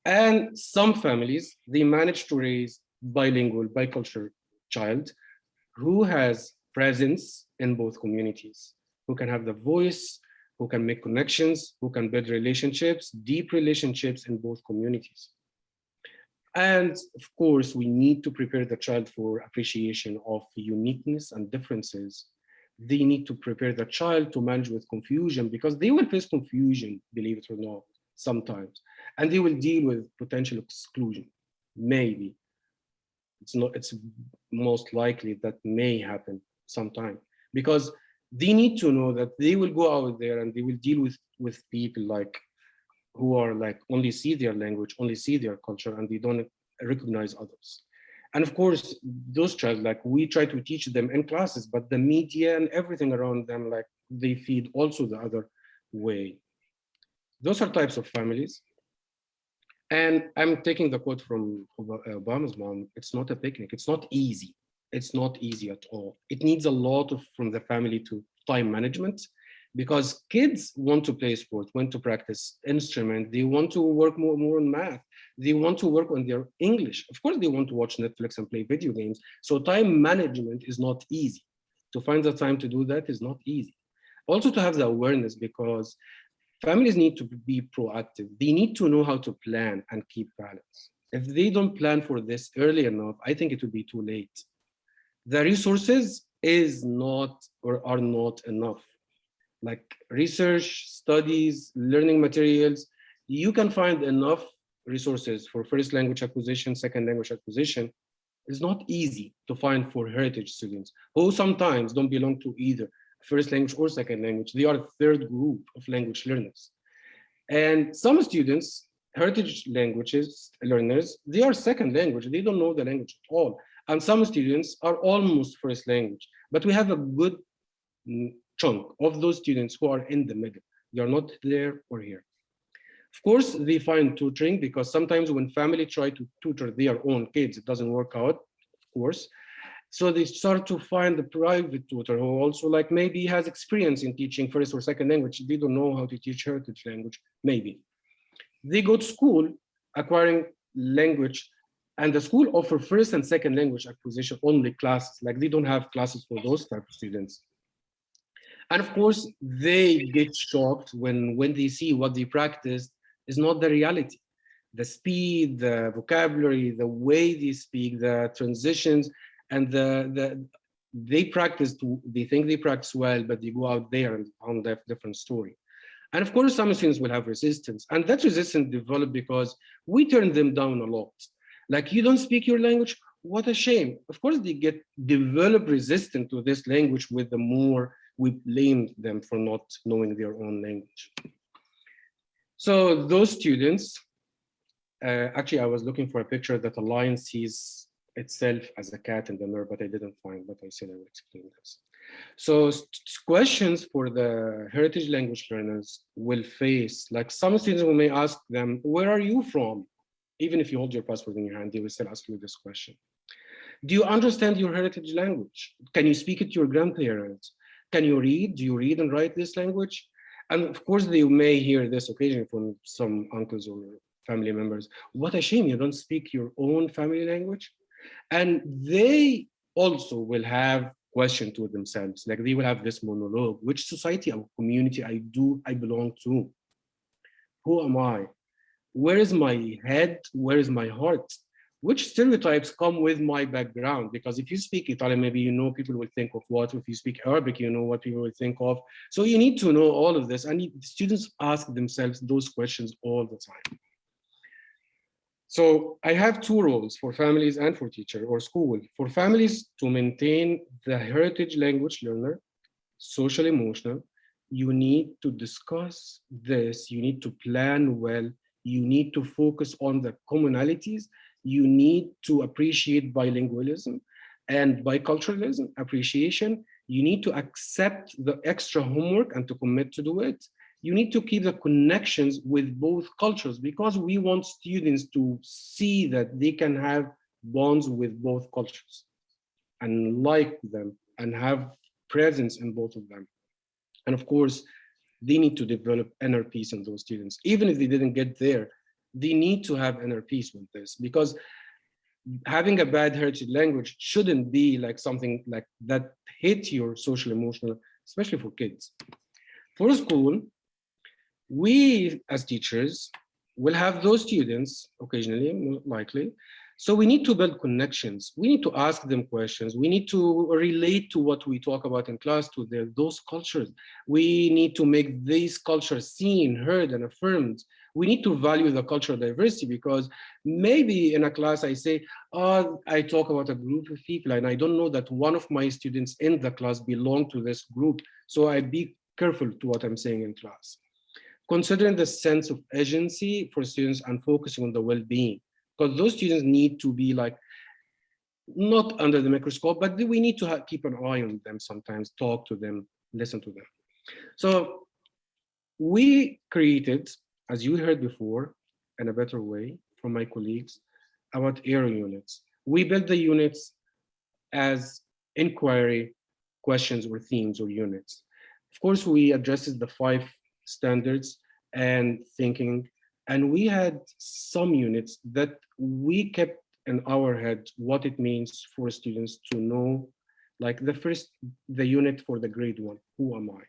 And some families, they manage to raise bilingual, bicultural child who has presence in both communities. who can have the voice, who can make connections, who can build relationships, deep relationships in both communities. And of course, we need to prepare the child for appreciation of uniqueness and differences. They need to prepare the child to manage with confusion, because they will face confusion, believe it or not, sometimes. And they will deal with potential exclusion, maybe. It's most likely that may happen sometime, because they need to know that they will go out there and they will deal with people like who are like only see their language, only see their culture, and they don't recognize others. And of course, those child, like we try to teach them in classes, but the media and everything around them, like they feed also the other way. Those are types of families. And I'm taking the quote from Obama's mom, it's not a picnic, it's not easy. It's not easy at all. It needs a lot from the family to time management, because kids want to play sport, want to practice instrument, they want to work more on math, they want to work on their English. Of course, they want to watch Netflix and play video games. So time management is not easy. To find the time to do that is not easy. Also to have the awareness, because families need to be proactive. They need to know how to plan and keep balance. If they don't plan for this early enough, I think it will be too late. The resources is not or are not enough. Like research, studies, learning materials, you can find enough resources for first language acquisition, second language acquisition. It's not easy to find for heritage students who sometimes don't belong to either first language or second language. They are a third group of language learners. And some students, heritage languages learners, they are second language. They don't know the language at all. And some students are almost first language, but we have a good chunk of those students who are in the middle. They are not there or here. Of course, they find tutoring, because sometimes when family try to tutor their own kids, it doesn't work out, of course. So they start to find a private tutor who also like maybe has experience in teaching first or second language. They don't know how to teach heritage language, maybe. They go to school acquiring language, and the school offer first and second language acquisition only classes. Like they don't have classes for those type of students. And of course, they get shocked when they see what they practiced is not the reality. The speed, the vocabulary, the way they speak, the transitions, and they think they practice well, but they go out there and found a different story. And of course, some students will have resistance, and that resistance developed because we turn them down a lot. Like, you don't speak your language? What a shame. Of course, they develop resistance to this language with the more we blame them for not knowing their own language. So those students, actually, I was looking for a picture that a lion sees itself as a cat in the mirror, but I didn't find, but I said I will explain this. So questions for the heritage language learners will face, like some students will may ask them, where are you from? Even if you hold your passport in your hand, they will still ask you this question. Do you understand your heritage language? Can you speak it to your grandparents? Can you read? Do you read and write this language? And of course, they may hear this occasionally from some uncles or family members. What a shame you don't speak your own family language. And they also will have question to themselves, like they will have this monologue: which society or community I belong to? Who am I? Where is my head? Where is my heart? Which stereotypes come with my background? Because if you speak Italian, maybe you know people will think of what. If you speak Arabic, you know what people will think of. So you need to know all of this. And students ask themselves those questions all the time. So I have two roles for families and for teacher or school. For families, to maintain the heritage language learner, social emotional, you need to discuss this, you need to plan well, you need to focus on the commonalities, you need to appreciate bilingualism and biculturalism, appreciation. You need to accept the extra homework and to commit to do it. You need to keep the connections with both cultures, because we want students to see that they can have bonds with both cultures and like them and have presence in both of them. And of course, they need to develop inner peace in those students. Even if they didn't get there, they need to have inner peace with this, because having a bad heritage language shouldn't be like something like that hit your social emotional especially for kids. For school, we as teachers will have those students occasionally, more likely. So we need to build connections. We need to ask them questions. We need to relate to what we talk about in class to those cultures. We need to make these cultures seen, heard, and affirmed. We need to value the cultural diversity, because maybe in a class I say, oh, I talk about a group of people and I don't know that one of my students in the class belong to this group. So I be careful to what I'm saying in class. Considering the sense of agency for students and focusing on the well-being, because those students need to be like, not under the microscope, but we need to keep an eye on them sometimes, talk to them, listen to them. So we created, as you heard before, in a better way from my colleagues, about ERA units. We built the units as inquiry questions or themes or units. Of course, we addressed the 5 standards and thinking, and we had some units that we kept in our head what it means for students to know, like the unit for the grade 1, who am I?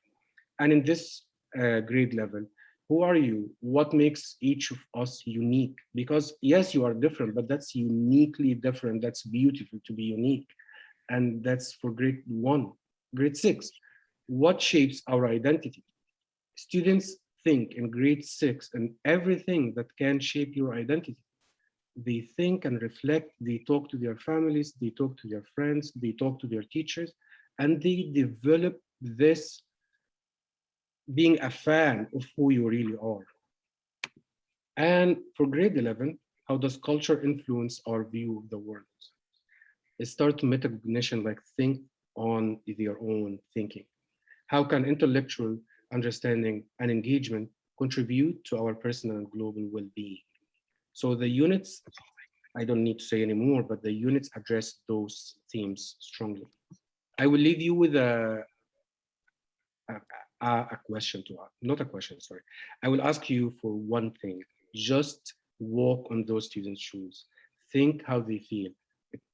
And in this grade level, who are you? What makes each of us unique? Because yes, you are different, but that's uniquely different. That's beautiful to be unique. And that's for grade 1. Grade 6, what shapes our identity? Students think in grade 6 and everything that can shape your identity. They think and reflect, they talk to their families, they talk to their friends, they talk to their teachers, and they develop this being a fan of who you really are. And for grade 11, how does culture influence our view of the world? It starts metacognition, like think on their own thinking. How can intellectual understanding and engagement contribute to our personal and global well-being? So the units, I don't need to say anymore, but the units address those themes strongly. I will leave you with a question to ask, not a question, sorry. I will ask you for one thing. Just walk on those students' shoes. Think how they feel.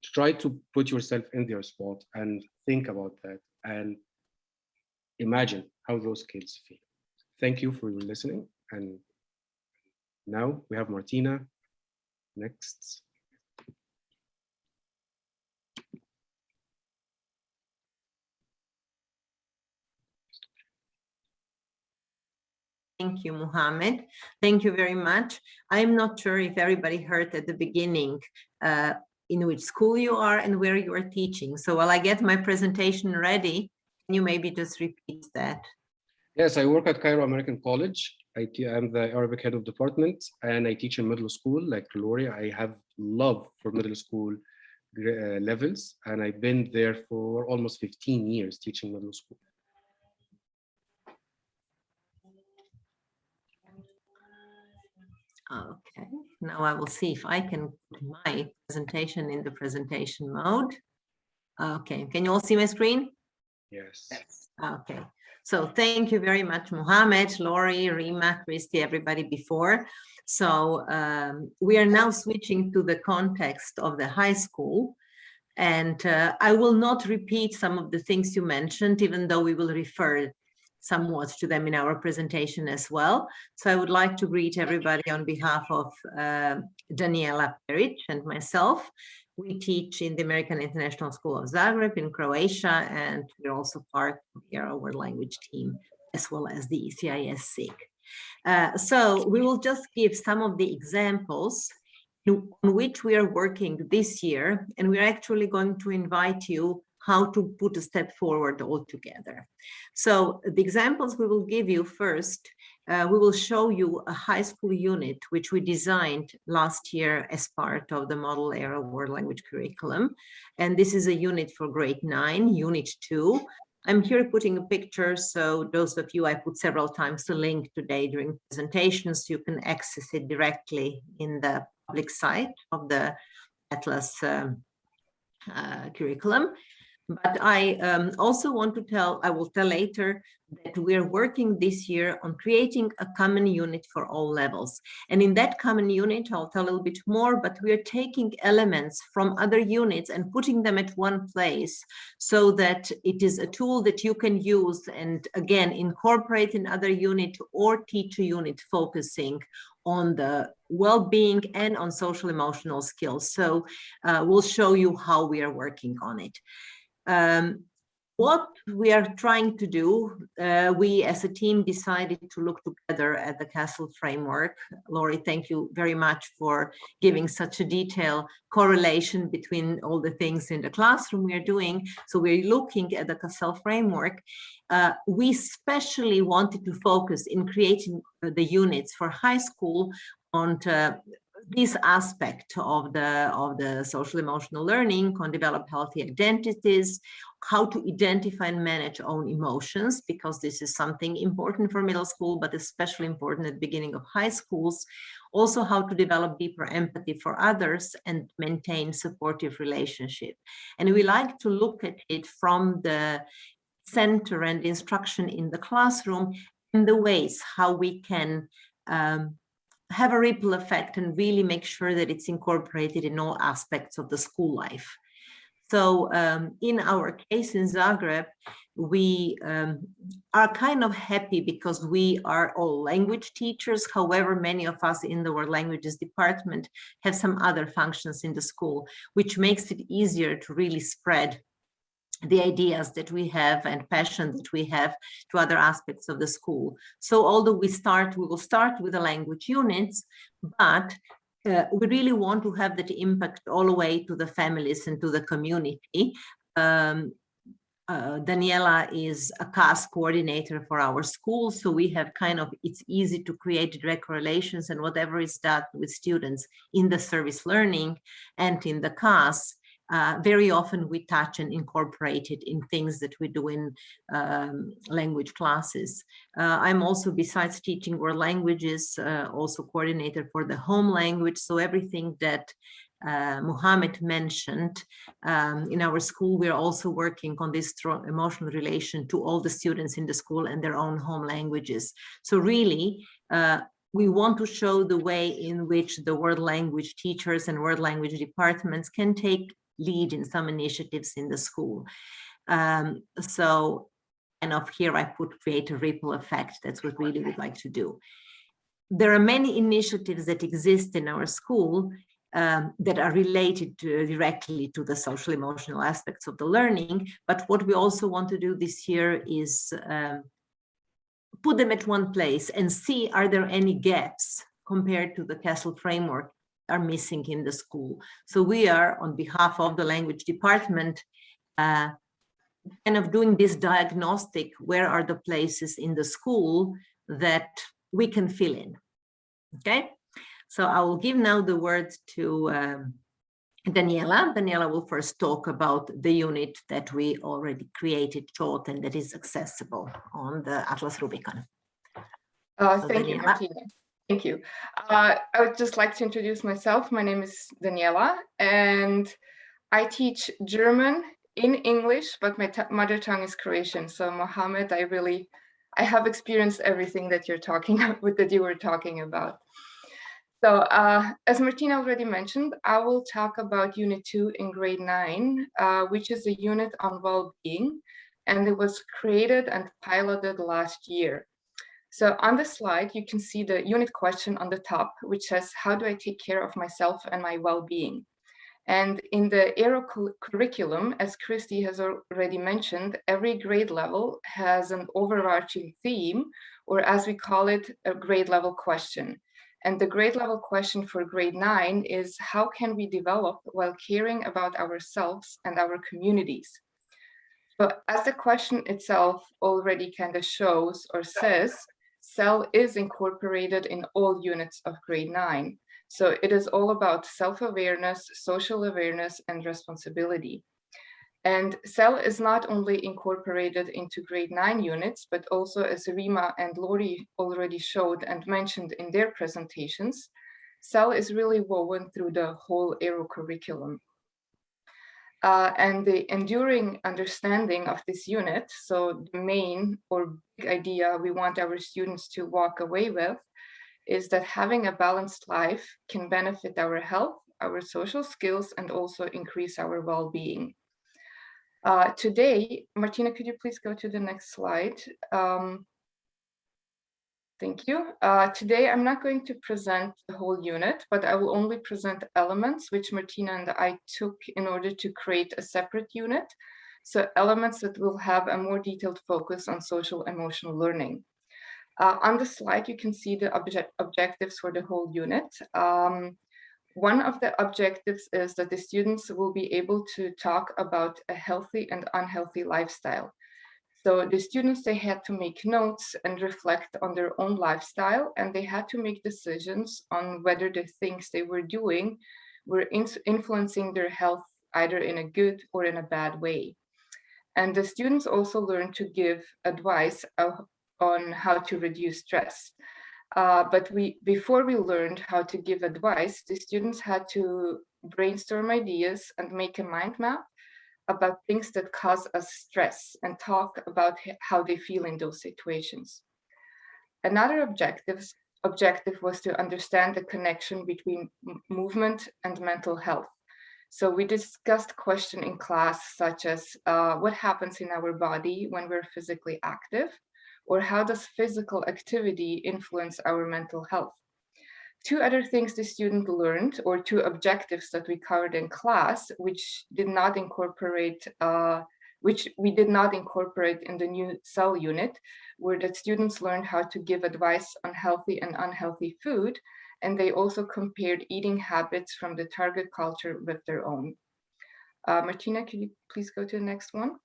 Try to put yourself in their spot and think about that and imagine how those kids feel. Thank you for your listening. And now we have Martina next. Thank you, Mohammed. Thank you very much. I'm not sure if everybody heard at the beginning in which school you are and where you are teaching. So while I get my presentation ready, can you maybe just repeat that? Yes, I work at Cairo American College. I'm the Arabic head of department, and I teach in middle school like Gloria. I have love for middle school levels, and I've been there for almost 15 years teaching middle school. Okay, now I will see if I can put my presentation in the presentation mode. Okay, can you all see my screen? Yes. Okay, so thank you very much, Mohammed, Lori, Rima, Christy, everybody before. So we are now switching to the context of the high school. And I will not repeat some of the things you mentioned, even though we will refer somewhat to them in our presentation as well. So I would like to greet everybody on behalf of Daniela Peric and myself. We teach in the American International School of Zagreb in Croatia, and we're also part of the ERA World Language team, as well as the ECIS SIG. So we will just give some of the examples on which we are working this year, and we're actually going to invite you how to put a step forward all together. So the examples we will give you first, we will show you a high school unit which we designed last year as part of the Model ERA World Language Curriculum. And this is a unit for grade 9, unit 2. I'm here putting a picture, so those of you, I put several times the link today during presentations, you can access it directly in the public site of the Atlas curriculum. But I also want to tell, I will tell later, that we are working this year on creating a common unit for all levels. And in that common unit, I'll tell a little bit more, but we are taking elements from other units and putting them at one place so that it is a tool that you can use and again, incorporate in other unit or teach a unit focusing on the well-being and on social emotional skills. So we'll show you how we are working on it. What we are trying to do, we as a team decided to look together at the CASEL framework. Lori, thank you very much for giving such a detailed correlation between all the things in the classroom we are doing. So we're looking at the CASEL framework. We especially wanted to focus in creating the units for high school on this aspect of the social emotional learning, on develop healthy identities, how to identify and manage own emotions, because this is something important for middle school, but especially important at the beginning of high schools. Also how to develop deeper empathy for others and maintain supportive relationship. And we like to look at it from the center and instruction in the classroom and the ways how we can have a ripple effect and really make sure that it's incorporated in all aspects of the school life. So in our case in Zagreb, we are kind of happy because we are all language teachers. However, many of us in the World Languages department have some other functions in the school, which makes it easier to really spread the ideas that we have and passion that we have to other aspects of the school. So although we will start with the language units, but we really want to have that impact all the way to the families and to the community. Daniela is a CAS coordinator for our school, so we have it's easy to create direct correlations, and whatever is done with students in the service learning and in the CAS, very often we touch and incorporate it in things that we do in language classes. I'm also, besides teaching world languages, also coordinator for the home language. So everything that Mohammed mentioned, in our school, we're also working on this strong emotional relation to all the students in the school and their own home languages. So really, we want to show the way in which the world language teachers and world language departments can take lead in some initiatives in the school. So here I put create a ripple effect. That's what really we'd like to do. There are many initiatives that exist in our school that are related directly to the social emotional aspects of the learning. But what we also want to do this year is put them at one place and see, are there any gaps compared to the CASEL framework are missing in the school. So we are, on behalf of the language department, doing this diagnostic, where are the places in the school that we can fill in, okay? So I will give now the word to Daniela. Daniela will first talk about the unit that we already created, taught, and that is accessible on the Atlas Rubicon. Thank you, Martina. Thank you. I would just like to introduce myself. My name is Daniela, and I teach German in English, but my mother tongue is Croatian. So Mohammed, I have experienced everything that you were talking about. So as Martina already mentioned, I will talk about Unit 2 in grade 9, which is a unit on well-being, and it was created and piloted last year. So on the slide, you can see the unit question on the top, which says, how do I take care of myself and my well-being? And in the Aero curriculum, as Christy has already mentioned, every grade level has an overarching theme, or as we call it, a grade level question. And the grade level question for grade 9 is, how can we develop while caring about ourselves and our communities? So as the question itself already kind of shows or says, SEL is incorporated in all units of grade 9. So it is all about self-awareness, social awareness, and responsibility. And SEL is not only incorporated into grade 9 units, but also, as Rima and Lori already showed and mentioned in their presentations, SEL is really woven through the whole Aero curriculum. And the enduring understanding of this unit, so the main or big idea we want our students to walk away with, is that having a balanced life can benefit our health, our social skills, and also increase our well-being. Today, Martina, could you please go to the next slide? Thank you. Today, I'm not going to present the whole unit, but I will only present elements which Martina and I took in order to create a separate unit. So elements that will have a more detailed focus on social emotional learning. On the slide, you can see the objectives for the whole unit. One of the objectives is that the students will be able to talk about a healthy and unhealthy lifestyle. So the students, they had to make notes and reflect on their own lifestyle, and they had to make decisions on whether the things they were doing were influencing their health either in a good or in a bad way. And the students also learned to give advice on how to reduce stress. But before we learned how to give advice, the students had to brainstorm ideas and make a mind map about things that cause us stress and talk about how they feel in those situations. Another objective was to understand the connection between movement and mental health. So we discussed questions in class such as what happens in our body when we're physically active, or how does physical activity influence our mental health? Two other things the student learned, or two objectives that we covered in class, which we did not incorporate in the new SEL unit, were that students learned how to give advice on healthy and unhealthy food, and they also compared eating habits from the target culture with their own. Martina, can you please go to the next one?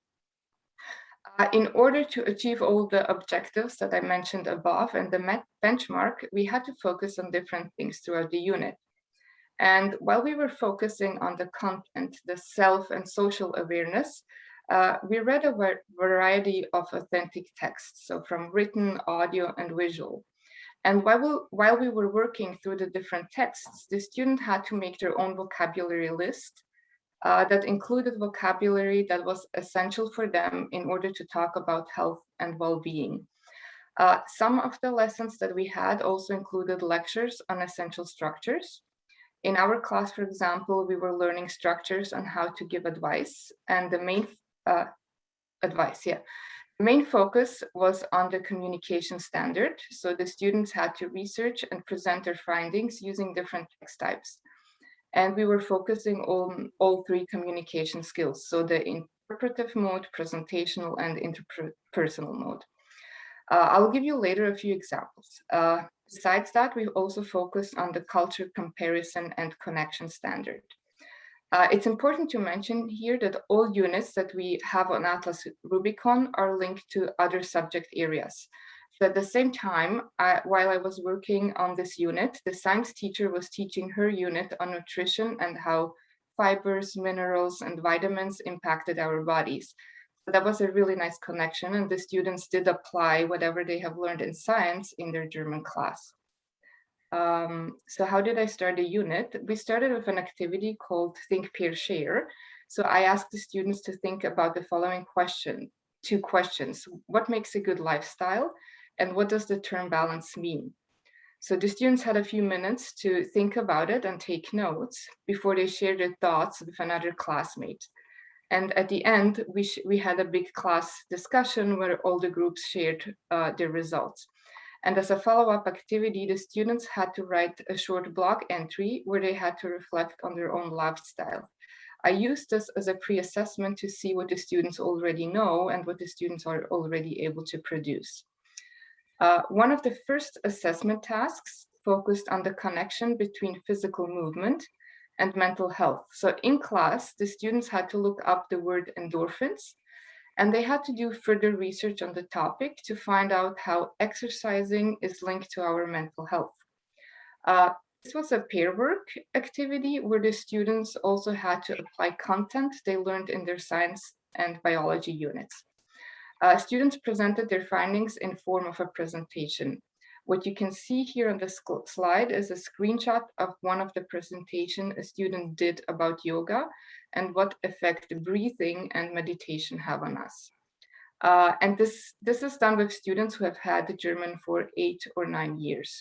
In order to achieve all the objectives that I mentioned above and the benchmark, we had to focus on different things throughout the unit. And while we were focusing on the content, the self and social awareness, we read a variety of authentic texts, so from written, audio, and visual. And while we were working through the different texts, the student had to make their own vocabulary list that included vocabulary that was essential for them in order to talk about health and well-being. Some of the lessons that we had also included lectures on essential structures. In our class, for example, we were learning structures on how to give advice, and the main The main focus was on the communication standard. So the students had to research and present their findings using different text types. And we were focusing on all three communication skills. So the interpretive mode, presentational, and interpersonal mode. I'll give you later a few examples. Besides that, we also focused on the culture comparison and connection standard. It's important to mention here that all units that we have on Atlas Rubicon are linked to other subject areas. So at the same time, while I was working on this unit, the science teacher was teaching her unit on nutrition and how fibers, minerals, and vitamins impacted our bodies. So that was a really nice connection, and the students did apply whatever they have learned in science in their German class. So how did I start a unit? We started with an activity called Think, Pair, Share. So I asked the students to think about the following two questions. What makes a good lifestyle? And what does the term balance mean? So the students had a few minutes to think about it and take notes before they shared their thoughts with another classmate. And at the end, we had a big class discussion where all the groups shared their results. And as a follow-up activity, the students had to write a short blog entry where they had to reflect on their own lifestyle. I used this as a pre-assessment to see what the students already know and what the students are already able to produce. One of the first assessment tasks focused on the connection between physical movement and mental health. So in class, the students had to look up the word endorphins, and they had to do further research on the topic to find out how exercising is linked to our mental health. This was a pair work activity where the students also had to apply content they learned in their science and biology units. Students presented their findings in form of a presentation. What you can see here on this slide is a screenshot of one of the presentation a student did about yoga and what effect breathing and meditation have on us. And this is done with students who have had German for 8 or 9 years.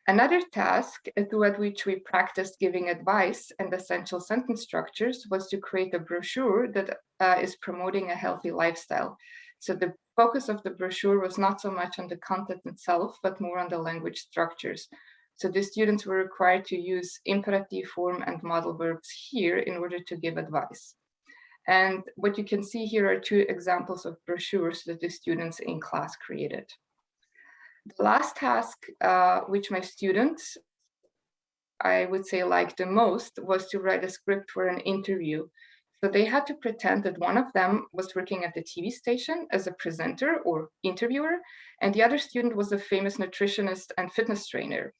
Another task throughout which we practiced giving advice and essential sentence structures was to create a brochure that is promoting a healthy lifestyle. So the focus of the brochure was not so much on the content itself, but more on the language structures. So the students were required to use imperative form and modal verbs here in order to give advice. And what you can see here are 2 examples of brochures that the students in class created. The last task, which my students, I would say, liked the most, was to write a script for an interview. So they had to pretend that one of them was working at the TV station as a presenter or interviewer, and the other student was a famous nutritionist and fitness trainer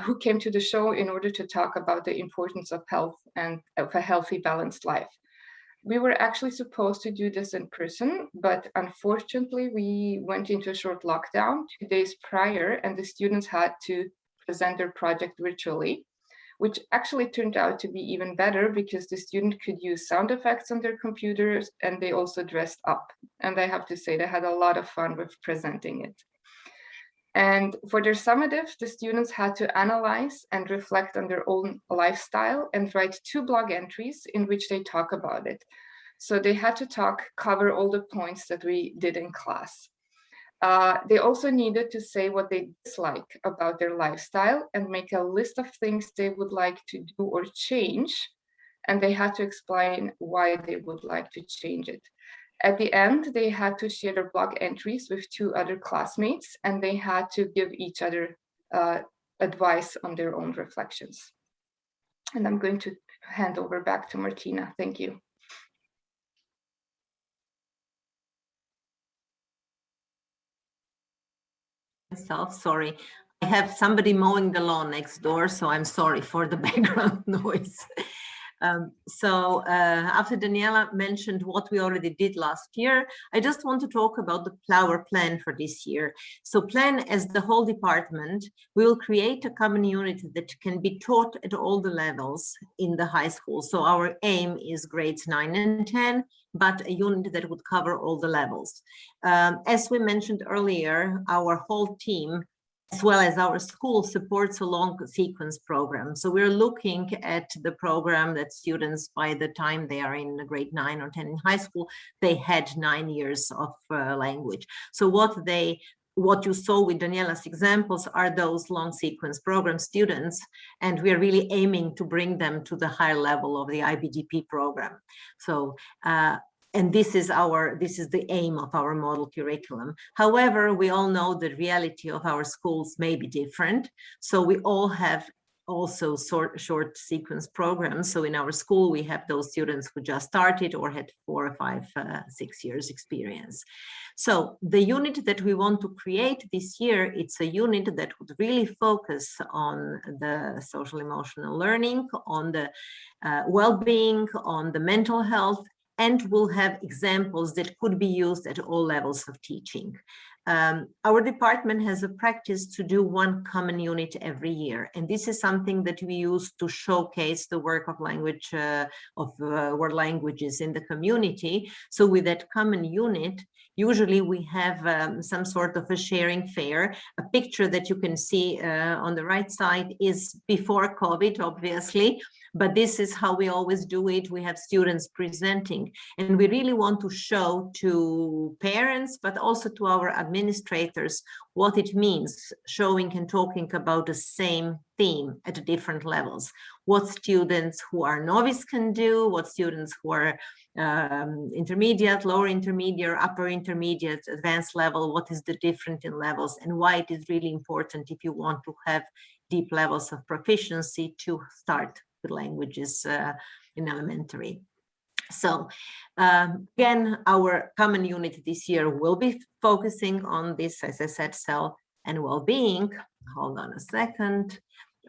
who came to the show in order to talk about the importance of health and of a healthy, balanced life. We were actually supposed to do this in person, but unfortunately we went into a short lockdown 2 days prior, and the students had to present their project virtually, which actually turned out to be even better because the student could use sound effects on their computers, and they also dressed up. And I have to say they had a lot of fun with presenting it. And for their summative, the students had to analyze and reflect on their own lifestyle and write 2 blog entries in which they talk about it. So they had to cover all the points that we did in class. They also needed to say what they dislike about their lifestyle and make a list of things they would like to do or change. And they had to explain why they would like to change it. At the end, they had to share their blog entries with 2 other classmates, and they had to give each other advice on their own reflections. And I'm going to hand over back to Martina. Thank you. Sorry, I have somebody mowing the lawn next door, so I'm sorry for the background noise. After Daniela mentioned what we already did last year, I just want to talk about our plan for this year. So plan as the whole department, we will create a common unit that can be taught at all the levels in the high school. So our aim is grades 9 and 10, but a unit that would cover all the levels. As we mentioned earlier, our whole team as well as our school supports a long sequence program. So we're looking at the program that students, by the time they are in grade 9 or 10 in high school, they had 9 years of language. So what you saw with Daniela's examples are those long sequence program students, and we are really aiming to bring them to the higher level of the IBDP program. So and this is the aim of our model curriculum. However, we all know the reality of our schools may be different. So we all have also short sequence programs. So in our school, we have those students who just started or had 4 or 5, 6 years experience. So the unit that we want to create this year, it's a unit that would really focus on the social emotional learning, on the well-being, on the mental health, and will have examples that could be used at all levels of teaching. Our department has a practice to do 1 common unit every year, and this is something that we use to showcase the work of world languages in the community. So with that common unit, usually we have some sort of a sharing fair. A picture that you can see on the right side is before COVID, obviously, but this is how we always do it. We have students presenting, and we really want to show to parents, but also to our administrators, what it means showing and talking about the same theme at different levels. What students who are novice can do, what students who are intermediate, lower intermediate, upper intermediate, advanced level, what is the difference in levels, and why it is really important if you want to have deep levels of proficiency to start with languages in elementary. So again, our common unit this year will be focusing on this, as I said, SEL and well-being. Hold on a second.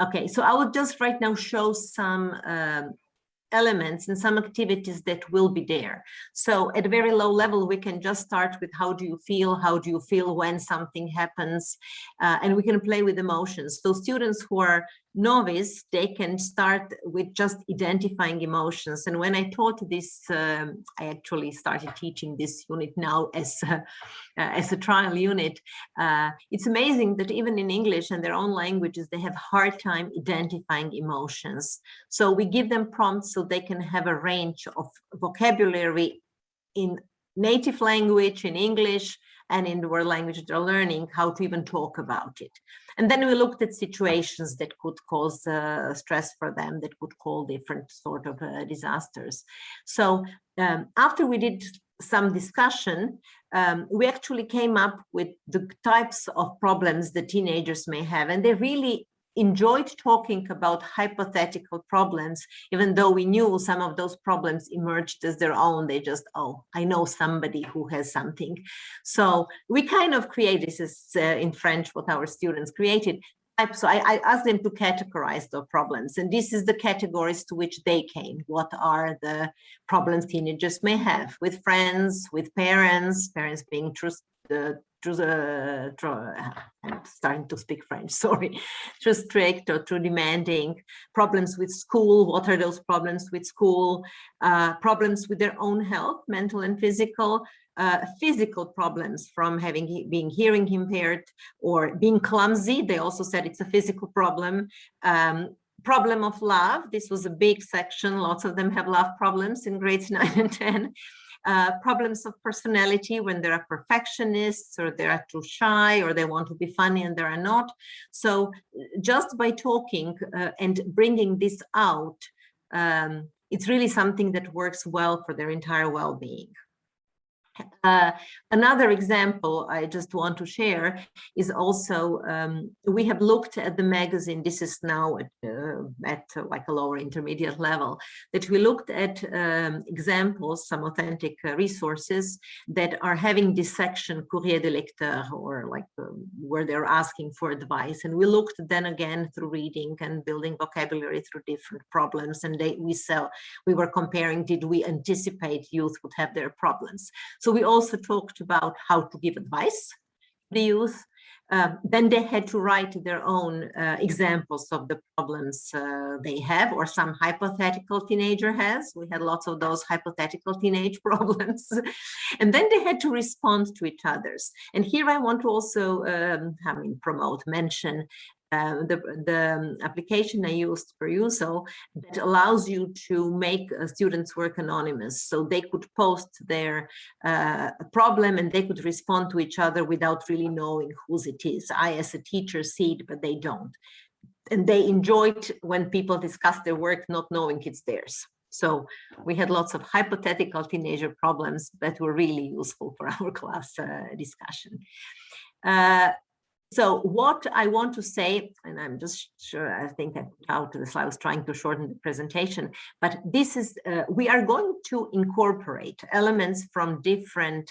Okay, so I will just right now show some elements and some activities that will be there. So at a very low level, we can just start with how do you feel? How do you feel when something happens? And we can play with emotions. So students who are novice, they can start with just identifying emotions. And when I taught this, I actually started teaching this unit now as a trial unit. It's amazing that even in English and their own languages, they have a hard time identifying emotions. So we give them prompts so they can have a range of vocabulary in native language, in English, and in the world language they're learning, how to even talk about it. And then we looked at situations that could cause stress for them, that could cause different sort of disasters. So after we did some discussion, we actually came up with the types of problems the teenagers may have, and they really enjoyed talking about hypothetical problems, even though we knew some of those problems emerged as their own. They just, oh, I know somebody who has something. So we kind of created, this is in French what our students created. So I asked them to categorize the problems, and this is the categories to which they came. What are the problems teenagers may have with friends, with parents being I'm starting to speak French, sorry, too strict or too demanding, problems with school, what are those problems with school, problems with their own health, mental and physical, physical problems from being hearing impaired or being clumsy. They also said it's a physical problem. Problem of love, this was a big section, lots of them have love problems in grades 9 and 10. Problems of personality, when there are perfectionists or they are too shy or they want to be funny and they are not. So just by talking and bringing this out, it's really something that works well for their entire well-being. Another example I just want to share is also, we have looked at the magazine, this is now at like a lower intermediate level, that we looked at examples, some authentic resources that are having this section Courrier des lecteurs, or like where they're asking for advice. And we looked then again through reading and building vocabulary through different problems. And we were comparing, did we anticipate youth would have their problems? So we also talked about how to give advice to the youth. Then they had to write their own examples of the problems they have, or some hypothetical teenager has. We had lots of those hypothetical teenage problems. And then they had to respond to each other's. And here I want to also mention the application I used for USO that allows you to make students work anonymous. So they could post their problem and they could respond to each other without really knowing whose it is. I, as a teacher, see it, but they don't. And they enjoyed when people discuss their work, not knowing it's theirs. So we had lots of hypothetical teenager problems that were really useful for our class discussion. So what I want to say, and I'm just sure, I think I put out this, I was trying to shorten the presentation, but this is, we are going to incorporate elements from different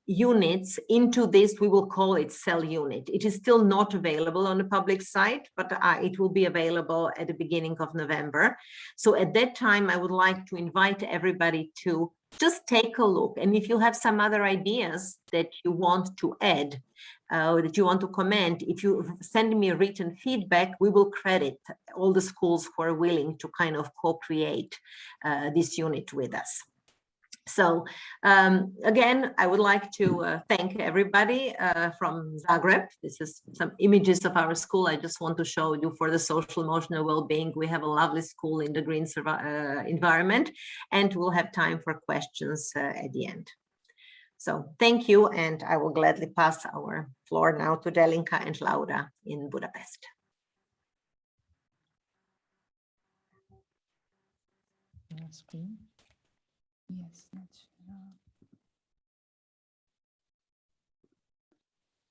units into this, we will call it SEL unit. It is still not available on the public site, but it will be available at the beginning of November. So at that time, I would like to invite everybody to just take a look. And if you have some other ideas that you want to add, or that you want to comment, if you send me a written feedback, we will credit all the schools who are willing to kind of co-create this unit with us. So again, I would like to thank everybody from Zagreb. This is some images of our school. I just want to show you for the social emotional well-being. We have a lovely school in the green environment, and we'll have time for questions at the end. So thank you, and I will gladly pass our floor now to Delinka and Laura in Budapest. Screen. Yes,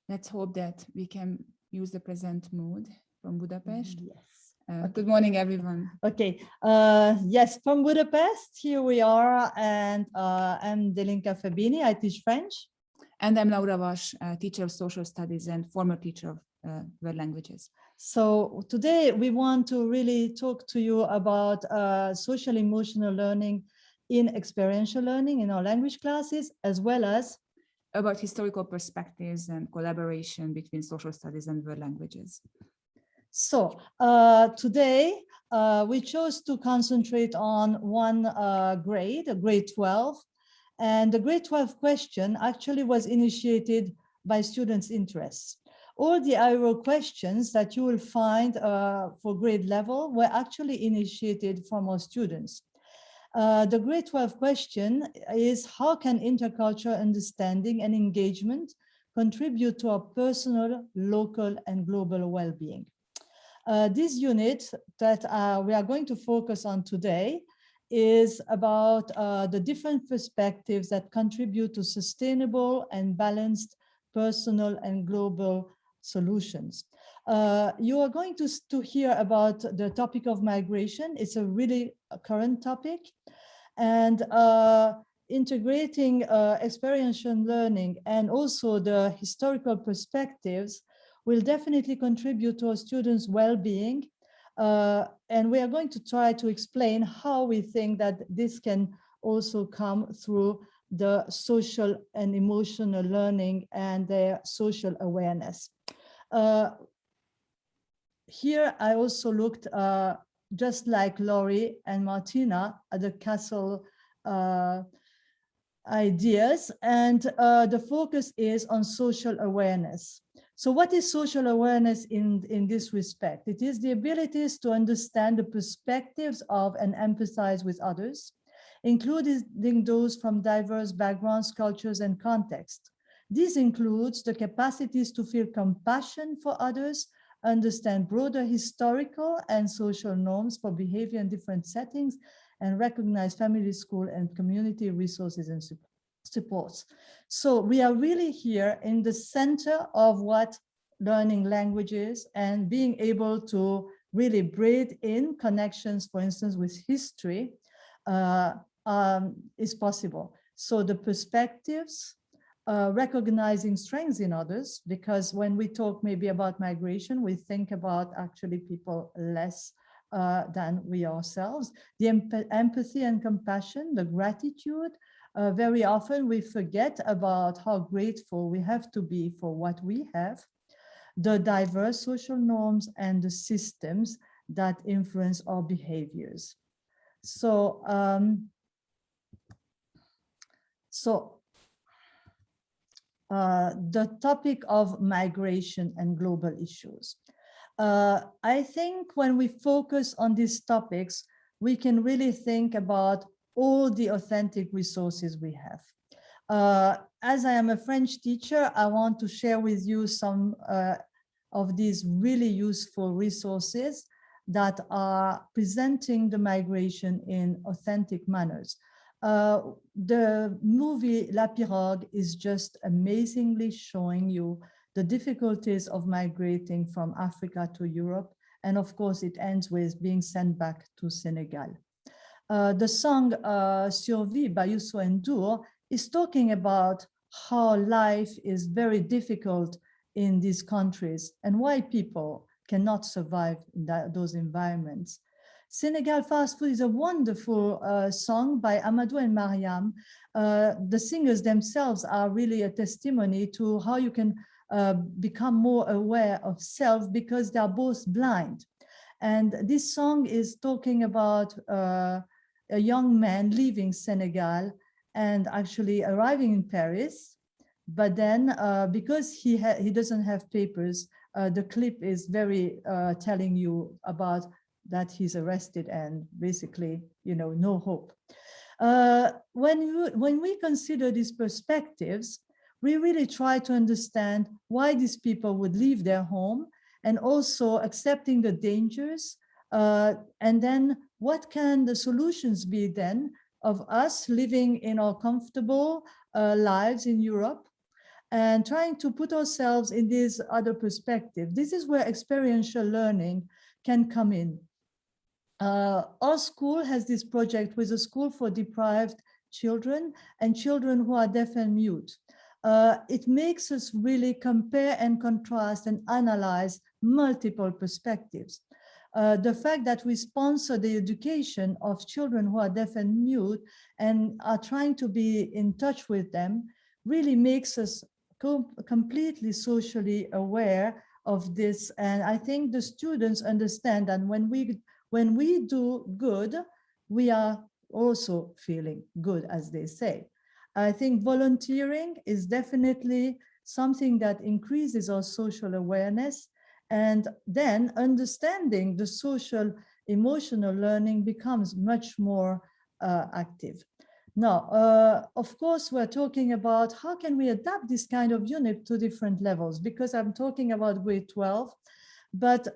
let's hope that we can use the present mode from Budapest. Yes. Good morning, everyone. Okay. Yes, from Budapest, here we are, and I'm Delinka Fabini. I teach French, And I'm Laura Vash, teacher of social studies and former teacher of world languages. So today we want to really talk to you about social emotional learning in experiential learning in our language classes, as well as about historical perspectives and collaboration between social studies and world languages. So today we chose to concentrate on one grade, grade 12. And the grade 12 question actually was initiated by students' interests. All the IRO questions that you will find for grade level were actually initiated from our students. The grade 12 question is, how can intercultural understanding and engagement contribute to our personal, local, and global well-being? This unit that we are going to focus on today is about the different perspectives that contribute to sustainable and balanced personal and global solutions. You are going to hear about the topic of migration. It's a really current topic, and integrating experiential learning and also the historical perspectives will definitely contribute to our students' well-being. And we are going to try to explain how we think that this can also come through the social and emotional learning and their social awareness. Here I also looked, just like Laurie and Martina, at the castle ideas, and the focus is on social awareness. So what is social awareness in this respect? It is the abilities to understand the perspectives of and empathize with others, including those from diverse backgrounds, cultures, and contexts. This includes the capacities to feel compassion for others, understand broader historical and social norms for behavior in different settings, and recognize family, school, and community resources and supports. So we are really here in the center of what learning languages and being able to really breathe in connections, for instance, with history is possible. So the perspectives, recognizing strengths in others, because when we talk maybe about migration, we think about actually people less than we ourselves. The empathy and compassion, the gratitude. Very often we forget about how grateful we have to be for what we have, the diverse social norms and the systems that influence our behaviors. So, the topic of migration and global issues. I think when we focus on these topics, we can really think about all the authentic resources we have. As I am a French teacher, I want to share with you some of these really useful resources that are presenting the migration in authentic manners. The movie La Pirogue is just amazingly showing you the difficulties of migrating from Africa to Europe. And of course, it ends with being sent back to Senegal. The song Survie by Youssou N'Dour is talking about how life is very difficult in these countries and why people cannot survive in those environments. Senegal Fast Food is a wonderful song by Amadou and Mariam. The singers themselves are really a testimony to how you can become more aware of self because they are both blind. And this song is talking about a young man leaving Senegal and actually arriving in Paris. But then because he doesn't have papers, the clip is very telling you about that he's arrested and basically, you know, no hope. When we consider these perspectives, we really try to understand why these people would leave their home and also accepting the dangers. And then what can the solutions be then of us living in our comfortable lives in Europe and trying to put ourselves in this other perspective. This is where experiential learning can come in. Our school has this project with a school for deprived children and children who are deaf and mute. it makes us really compare and contrast and analyze multiple perspectives. The fact that we sponsor the education of children who are deaf and mute and are trying to be in touch with them really makes us completely socially aware of this. And I think the students understand that when we do good, we are also feeling good, as they say. I think volunteering is definitely something that increases our social awareness, and then understanding the social emotional learning becomes much more active. Now, of course, we're talking about how can we adapt this kind of unit to different levels, because I'm talking about grade 12, but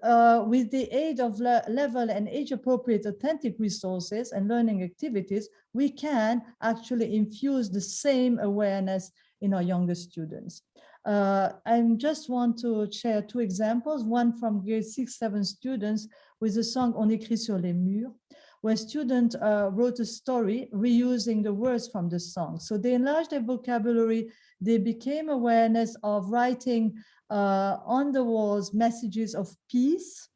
with the aid of level and age-appropriate authentic resources and learning activities, we can actually infuse the same awareness in our younger students. I just want to share two examples, one from grade 6-7 students with the song On écrit sur les murs, where students wrote a story reusing the words from the song. So they enlarged their vocabulary, they became awareness of writing on the walls messages of peace,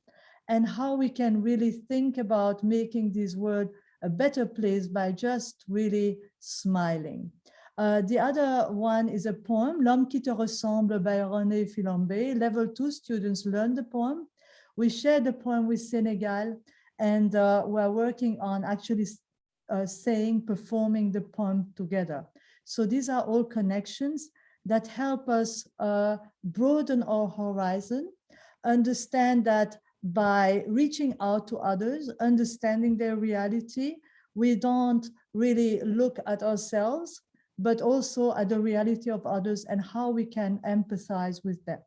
and how we can really think about making this world a better place by just really smiling. The other one is a poem, L'homme qui te ressemble by René Filambé. Level 2 students learned the poem. We shared the poem with Senegal, and we're working on actually performing the poem together. So these are all connections that help us broaden our horizon, understand that by reaching out to others, understanding their reality, we don't really look at ourselves, but also at the reality of others and how we can empathize with them.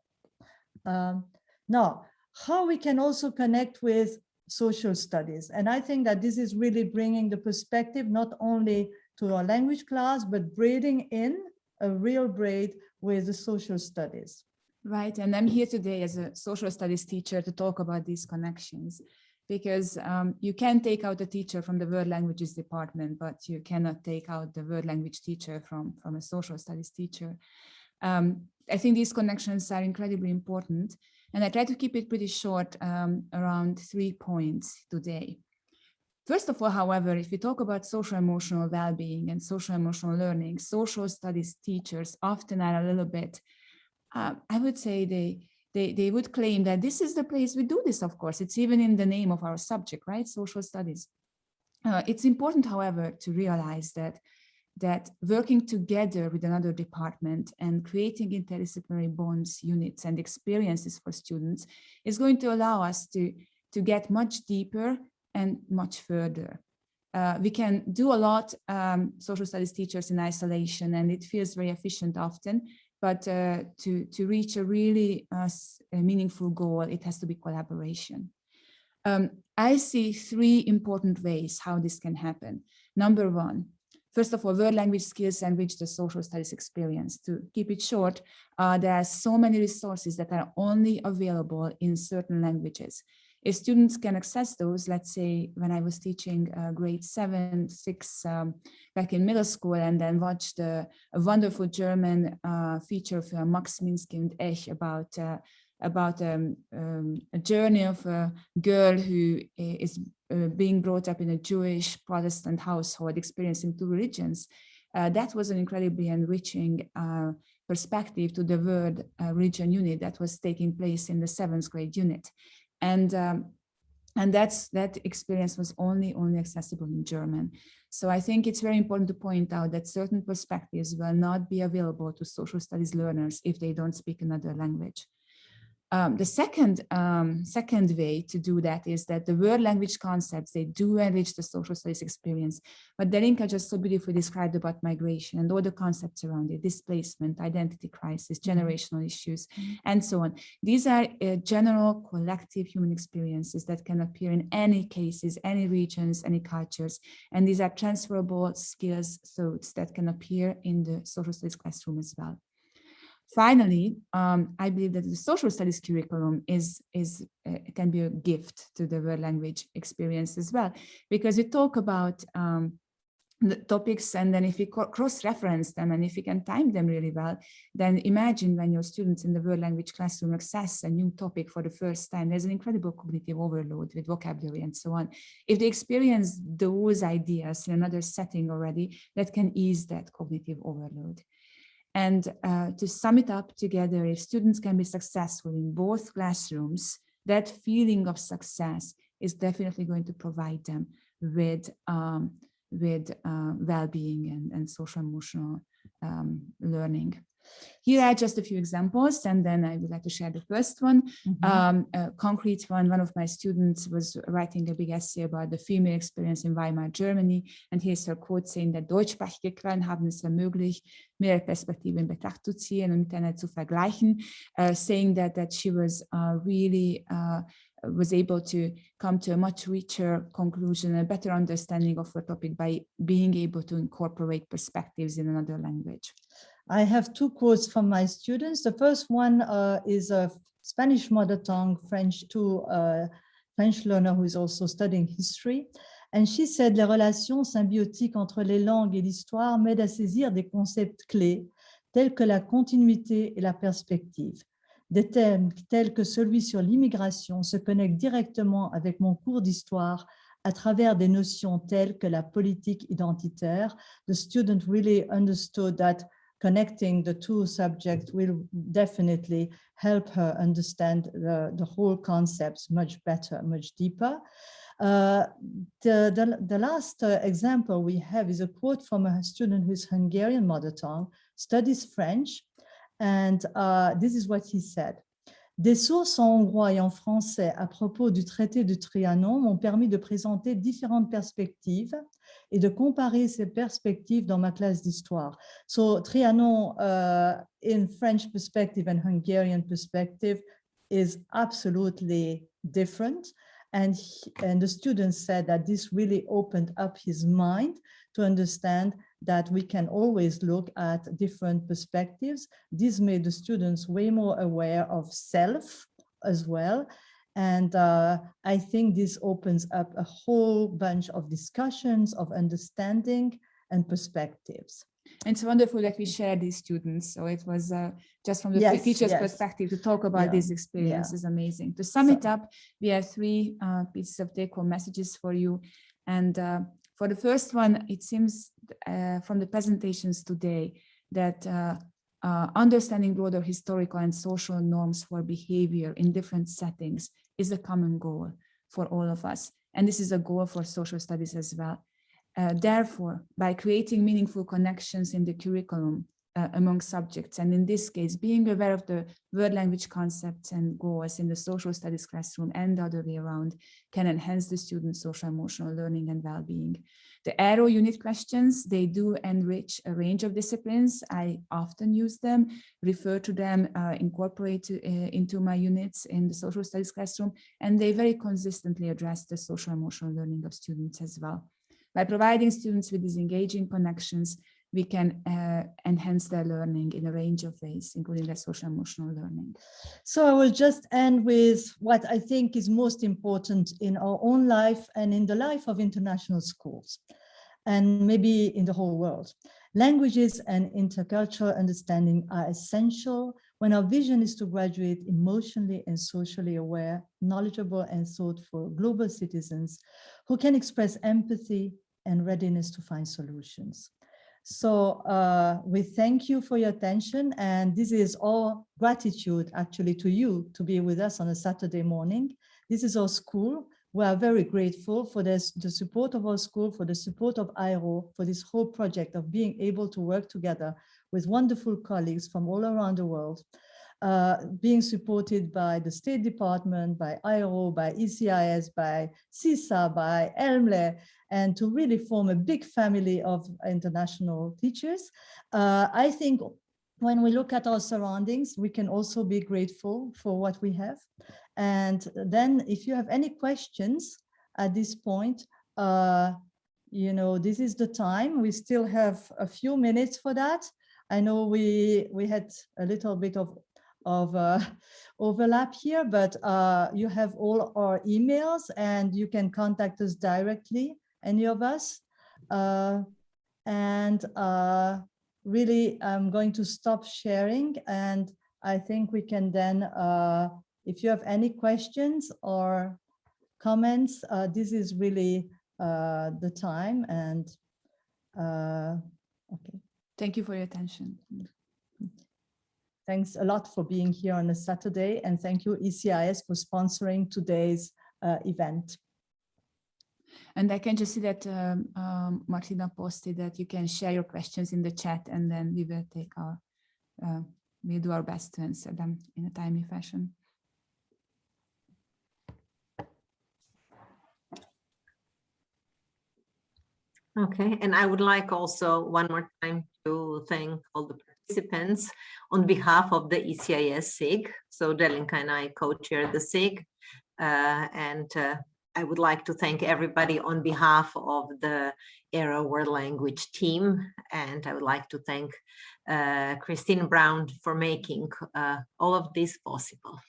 Now, how we can also connect with social studies. And I think that this is really bringing the perspective not only to our language class, but braiding in a real braid with the social studies. Right, and I'm here today as a social studies teacher to talk about these connections, because you can take out a teacher from the world languages department, but you cannot take out the world language teacher from a social studies teacher. I think these connections are incredibly important, and I try to keep it pretty short, around 3 points today. First of all, however, if we talk about social emotional well-being and social emotional learning, social studies teachers often are a little bit, I would say they would claim that this is the place we do this, of course. It's even in the name of our subject, right? Social studies. It's important, however, to realize that working together with another department and creating interdisciplinary bonds, units, and experiences for students is going to allow us to get much deeper and much further. We can do a lot, social studies teachers, in isolation, and it feels very efficient often. But to reach a really meaningful goal, it has to be collaboration. I see 3 important ways how this can happen. Number 1, first of all, world language skills enrich the social studies experience. To keep it short, there are so many resources that are only available in certain languages. If students can access those, let's say when I was teaching grade 7, 6 back in middle school, and then watched a wonderful German feature film, Max Minsky und Ich, about a journey of a girl who is being brought up in a Jewish Protestant household, experiencing 2 religions. That was an incredibly enriching perspective to the word religion unit that was taking place in the 7th grade unit. And that experience was only accessible in German. So I think it's very important to point out that certain perspectives will not be available to social studies learners if they don't speak another language. The second way to do that is that the world language concepts, they do enrich the social studies experience, but Darinka just so beautifully described about migration and all the concepts around it, displacement, identity crisis, generational issues, and so on. These are general collective human experiences that can appear in any cases, any regions, any cultures, and these are transferable skills, thoughts that can appear in the social studies classroom as well. Finally, I believe that the social studies curriculum can be a gift to the world language experience as well, because we talk about the topics, and then if we cross-reference them and if we can time them really well, then imagine when your students in the world language classroom access a new topic for the first time, there's an incredible cognitive overload with vocabulary and so on. If they experience those ideas in another setting already, that can ease that cognitive overload. And to sum it up together, if students can be successful in both classrooms, that feeling of success is definitely going to provide them with well-being and social emotional learning. Here are just a few examples, and then I would like to share the first one. A concrete one. One of my students was writing a big essay about the female experience in Weimar, Germany, and here's her quote saying that deutschsprachige Quellen haben es ermöglicht, mehrere Perspektiven in Betracht zu ziehen und miteinander zu vergleichen, saying that she was really was able to come to a much richer conclusion, a better understanding of the topic by being able to incorporate perspectives in another language. I have two quotes from my students. The first one is a Spanish mother tongue French French learner who is also studying history. And she said, les relations symbiotiques entre les langues et l'histoire m'aident à saisir des concepts clés tels que la continuité et la perspective. Des thèmes tels que celui sur l'immigration se connectent directement avec mon cours d'histoire à travers des notions telles que la politique identitaire. The student really understood that connecting the two subjects will definitely help her understand the whole concepts much better, much deeper. The last example we have is a quote from a student who is Hungarian mother tongue, studies French, and this is what he said. Des sources en hongrois et en français à propos du traité de Trianon m'ont permis de présenter différentes perspectives et de comparer ces perspectives dans ma classe d'histoire. So Trianon in French perspective and Hungarian perspective is absolutely different. And the student said that this really opened up his mind to understand that we can always look at different perspectives. This made the students way more aware of self as well. And I think this opens up a whole bunch of discussions, of understanding and perspectives. It's wonderful that we share these students. So it was just from the teacher's perspective to talk about these experiences, amazing. To sum it up, we have three pieces of take-home messages for you. And for the first one, it seems from the presentations today that understanding broader historical and social norms for behavior in different settings is a common goal for all of us. And this is a goal for social studies as well. Therefore, by creating meaningful connections in the curriculum among subjects, and in this case, being aware of the world language concepts and goals in the social studies classroom and the other way around, can enhance the students' social emotional learning and well-being. The Aero unit questions, they do enrich a range of disciplines. I often use them, refer to them, incorporate into my units in the social studies classroom, and they very consistently address the social emotional learning of students as well. By providing students with these engaging connections, we can enhance their learning in a range of ways, including their social emotional learning. So I will just end with what I think is most important in our own life and in the life of international schools, and maybe in the whole world. Languages and intercultural understanding are essential when our vision is to graduate emotionally and socially aware, knowledgeable and thoughtful global citizens who can express empathy and readiness to find solutions. So we thank you for your attention, and this is all gratitude actually to you to be with us on a Saturday morning. This is our school. We are very grateful for the support of our school, for the support of IRO, for this whole project of being able to work together with wonderful colleagues from all around the world, being supported by the State Department, by IRO, by ECIS, by CISA, by ELMLE, and to really form a big family of international teachers. I think when we look at our surroundings, we can also be grateful for what we have. And then if you have any questions at this point, you know, this is the time. We still have a few minutes for that. I know we had a little bit of overlap here, but you have all our emails and you can contact us directly, any of us. And really, I'm going to stop sharing, and I think we can then, if you have any questions or comments, this is really the time. And okay. Thank you for your attention. Thanks a lot for being here on a Saturday, and thank you ECIS for sponsoring today's event. And I can just see that Martina posted that you can share your questions in the chat, and then we will take our, we'll do our best to answer them in a timely fashion. Okay, and I would like also one more time to thank all the participants on behalf of the ECIS SIG. So Delinka and I co-chair the SIG, and I would like to thank everybody on behalf of the ERA World Language team, and I would like to thank Christine Brown for making all of this possible,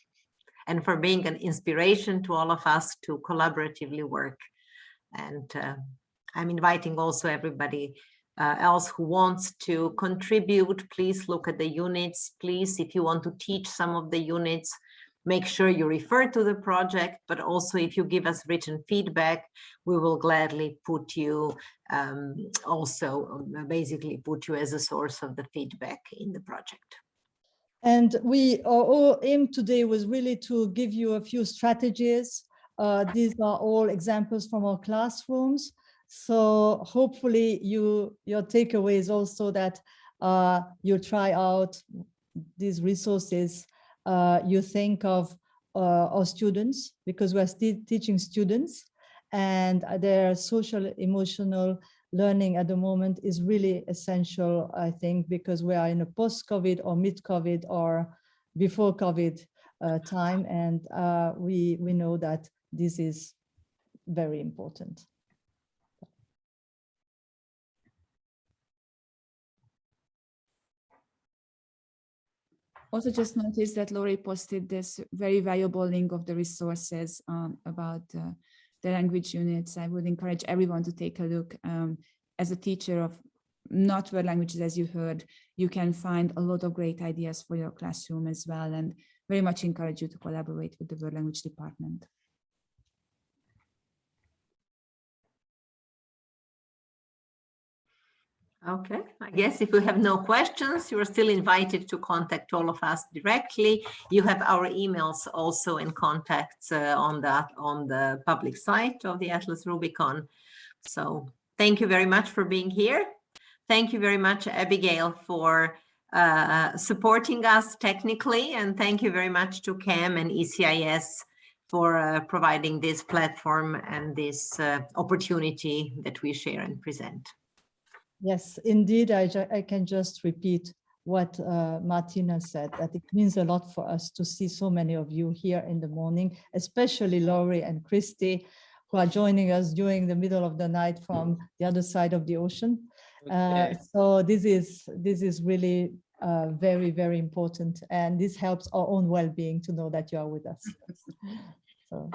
and for being an inspiration to all of us to collaboratively work. And I'm inviting also everybody else who wants to contribute. Please look at the units. Please, if you want to teach some of the units, make sure you refer to the project, but also if you give us written feedback, we will gladly put you basically put you as a source of the feedback in the project. And our aim today was really to give you a few strategies. These are all examples from our classrooms. So hopefully your takeaway is also that you try out these resources. You think of our students, because we're still teaching students, and their social emotional learning at the moment is really essential, I think, because we are in a post-COVID or mid-COVID or before COVID time, and we know that this is very important. Also just noticed that Lori posted this very valuable link of the resources about the language units. I would encourage everyone to take a look. As a teacher of not world languages, as you heard, you can find a lot of great ideas for your classroom as well, and very much encourage you to collaborate with the world language department. Okay, I guess if you have no questions, you are still invited to contact all of us directly. You have our emails also in contacts on the public site of the Atlas Rubicon. So thank you very much for being here. Thank you very much, Abigail, for supporting us technically, and thank you very much to CAM and ECIS for providing this platform and this opportunity that we share and present. Yes, indeed, I can just repeat what Martina said, that it means a lot for us to see so many of you here in the morning, especially Laurie and Christy, who are joining us during the middle of the night from the other side of the ocean. Okay. So this is really very, very important, and this helps our own well-being to know that you are with us. So.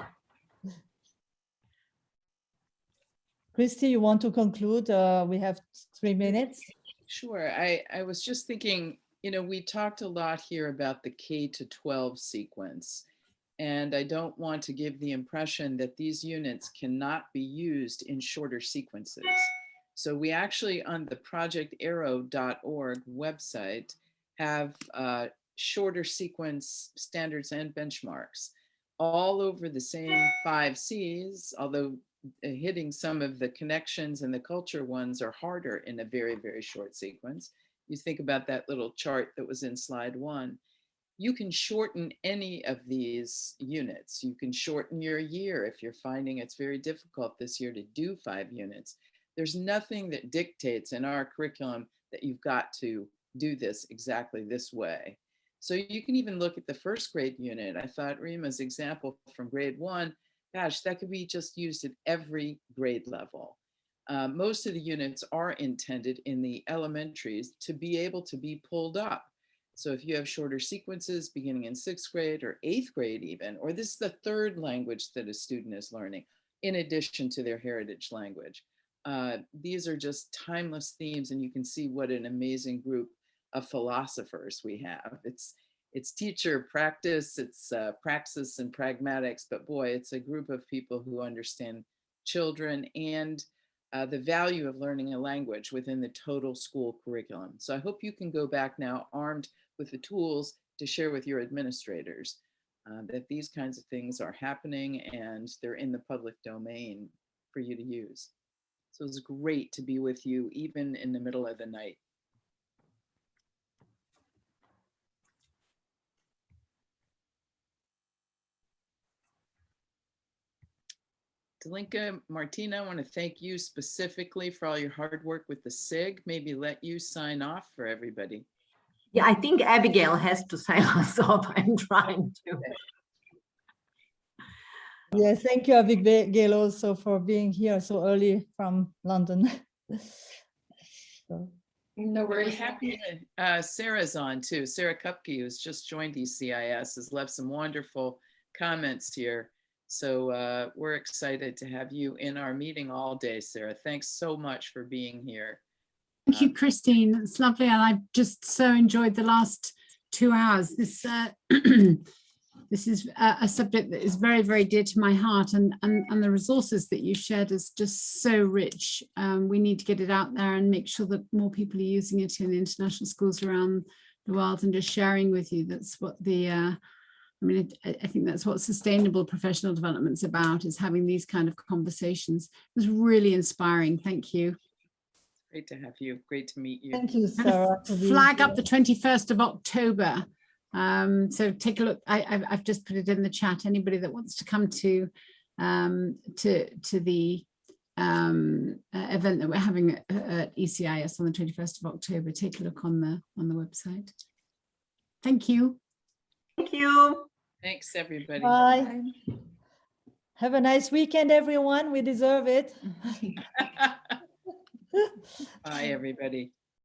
Christy, you want to conclude? We have 3 minutes. Sure. I was just thinking, we talked a lot here about the K-12 sequence, and I don't want to give the impression that these units cannot be used in shorter sequences. So we actually, on the projectaero.org website, have shorter sequence standards and benchmarks all over the same 5 Cs, although hitting some of the connections and the culture ones are harder in a very, very short sequence. You think about that little chart that was in slide 1. You can shorten any of these units. You can shorten your year if you're finding it's very difficult this year to do 5 units. There's nothing that dictates in our curriculum that you've got to do this exactly this way. So you can even look at the first grade unit. I thought Rima's example from grade 1, gosh, that could be just used at every grade level. Most of the units are intended in the elementaries to be able to be pulled up. So if you have shorter sequences beginning in 6th grade or 8th grade even, or this is the 3rd language that a student is learning, in addition to their heritage language, These are just timeless themes, and you can see what an amazing group of philosophers we have. It's teacher practice, it's praxis and pragmatics, but boy, it's a group of people who understand children and the value of learning a language within the total school curriculum. So I hope you can go back now armed with the tools to share with your administrators that these kinds of things are happening and they're in the public domain for you to use. So it's great to be with you even in the middle of the night. Dalinka, Martina, I want to thank you specifically for all your hard work with the SIG. Maybe let you sign off for everybody. Yeah, I think Abigail has to sign us off. I'm trying to. Yeah, thank you, Abigail, also for being here so early from London. So. No worries. Happy Sarah's on too. Sarah Kupke, who's just joined ECIS, has left some wonderful comments here. So we're excited to have you in our meeting all day, Sarah. Thanks so much for being here. Thank you, Christine. It's lovely. And I've just so enjoyed the last 2 hours. This this is a subject that is very, very dear to my heart, and the resources that you shared is just so rich. We need to get it out there and make sure that more people are using it in international schools around the world and just sharing with you. That's what the I think that's what sustainable professional development is about, is having these kind of conversations. It was really inspiring. Thank you. Great to have you. Great to meet you. Thank you, Sarah. Flag up the 21st of October. So take a look. I've just put it in the chat. Anybody that wants to come to the event that we're having at ECIS on the 21st of October, take a look on the website. Thank you. Thank you. Thanks, everybody. Bye. Have a nice weekend, everyone. We deserve it. Bye, everybody.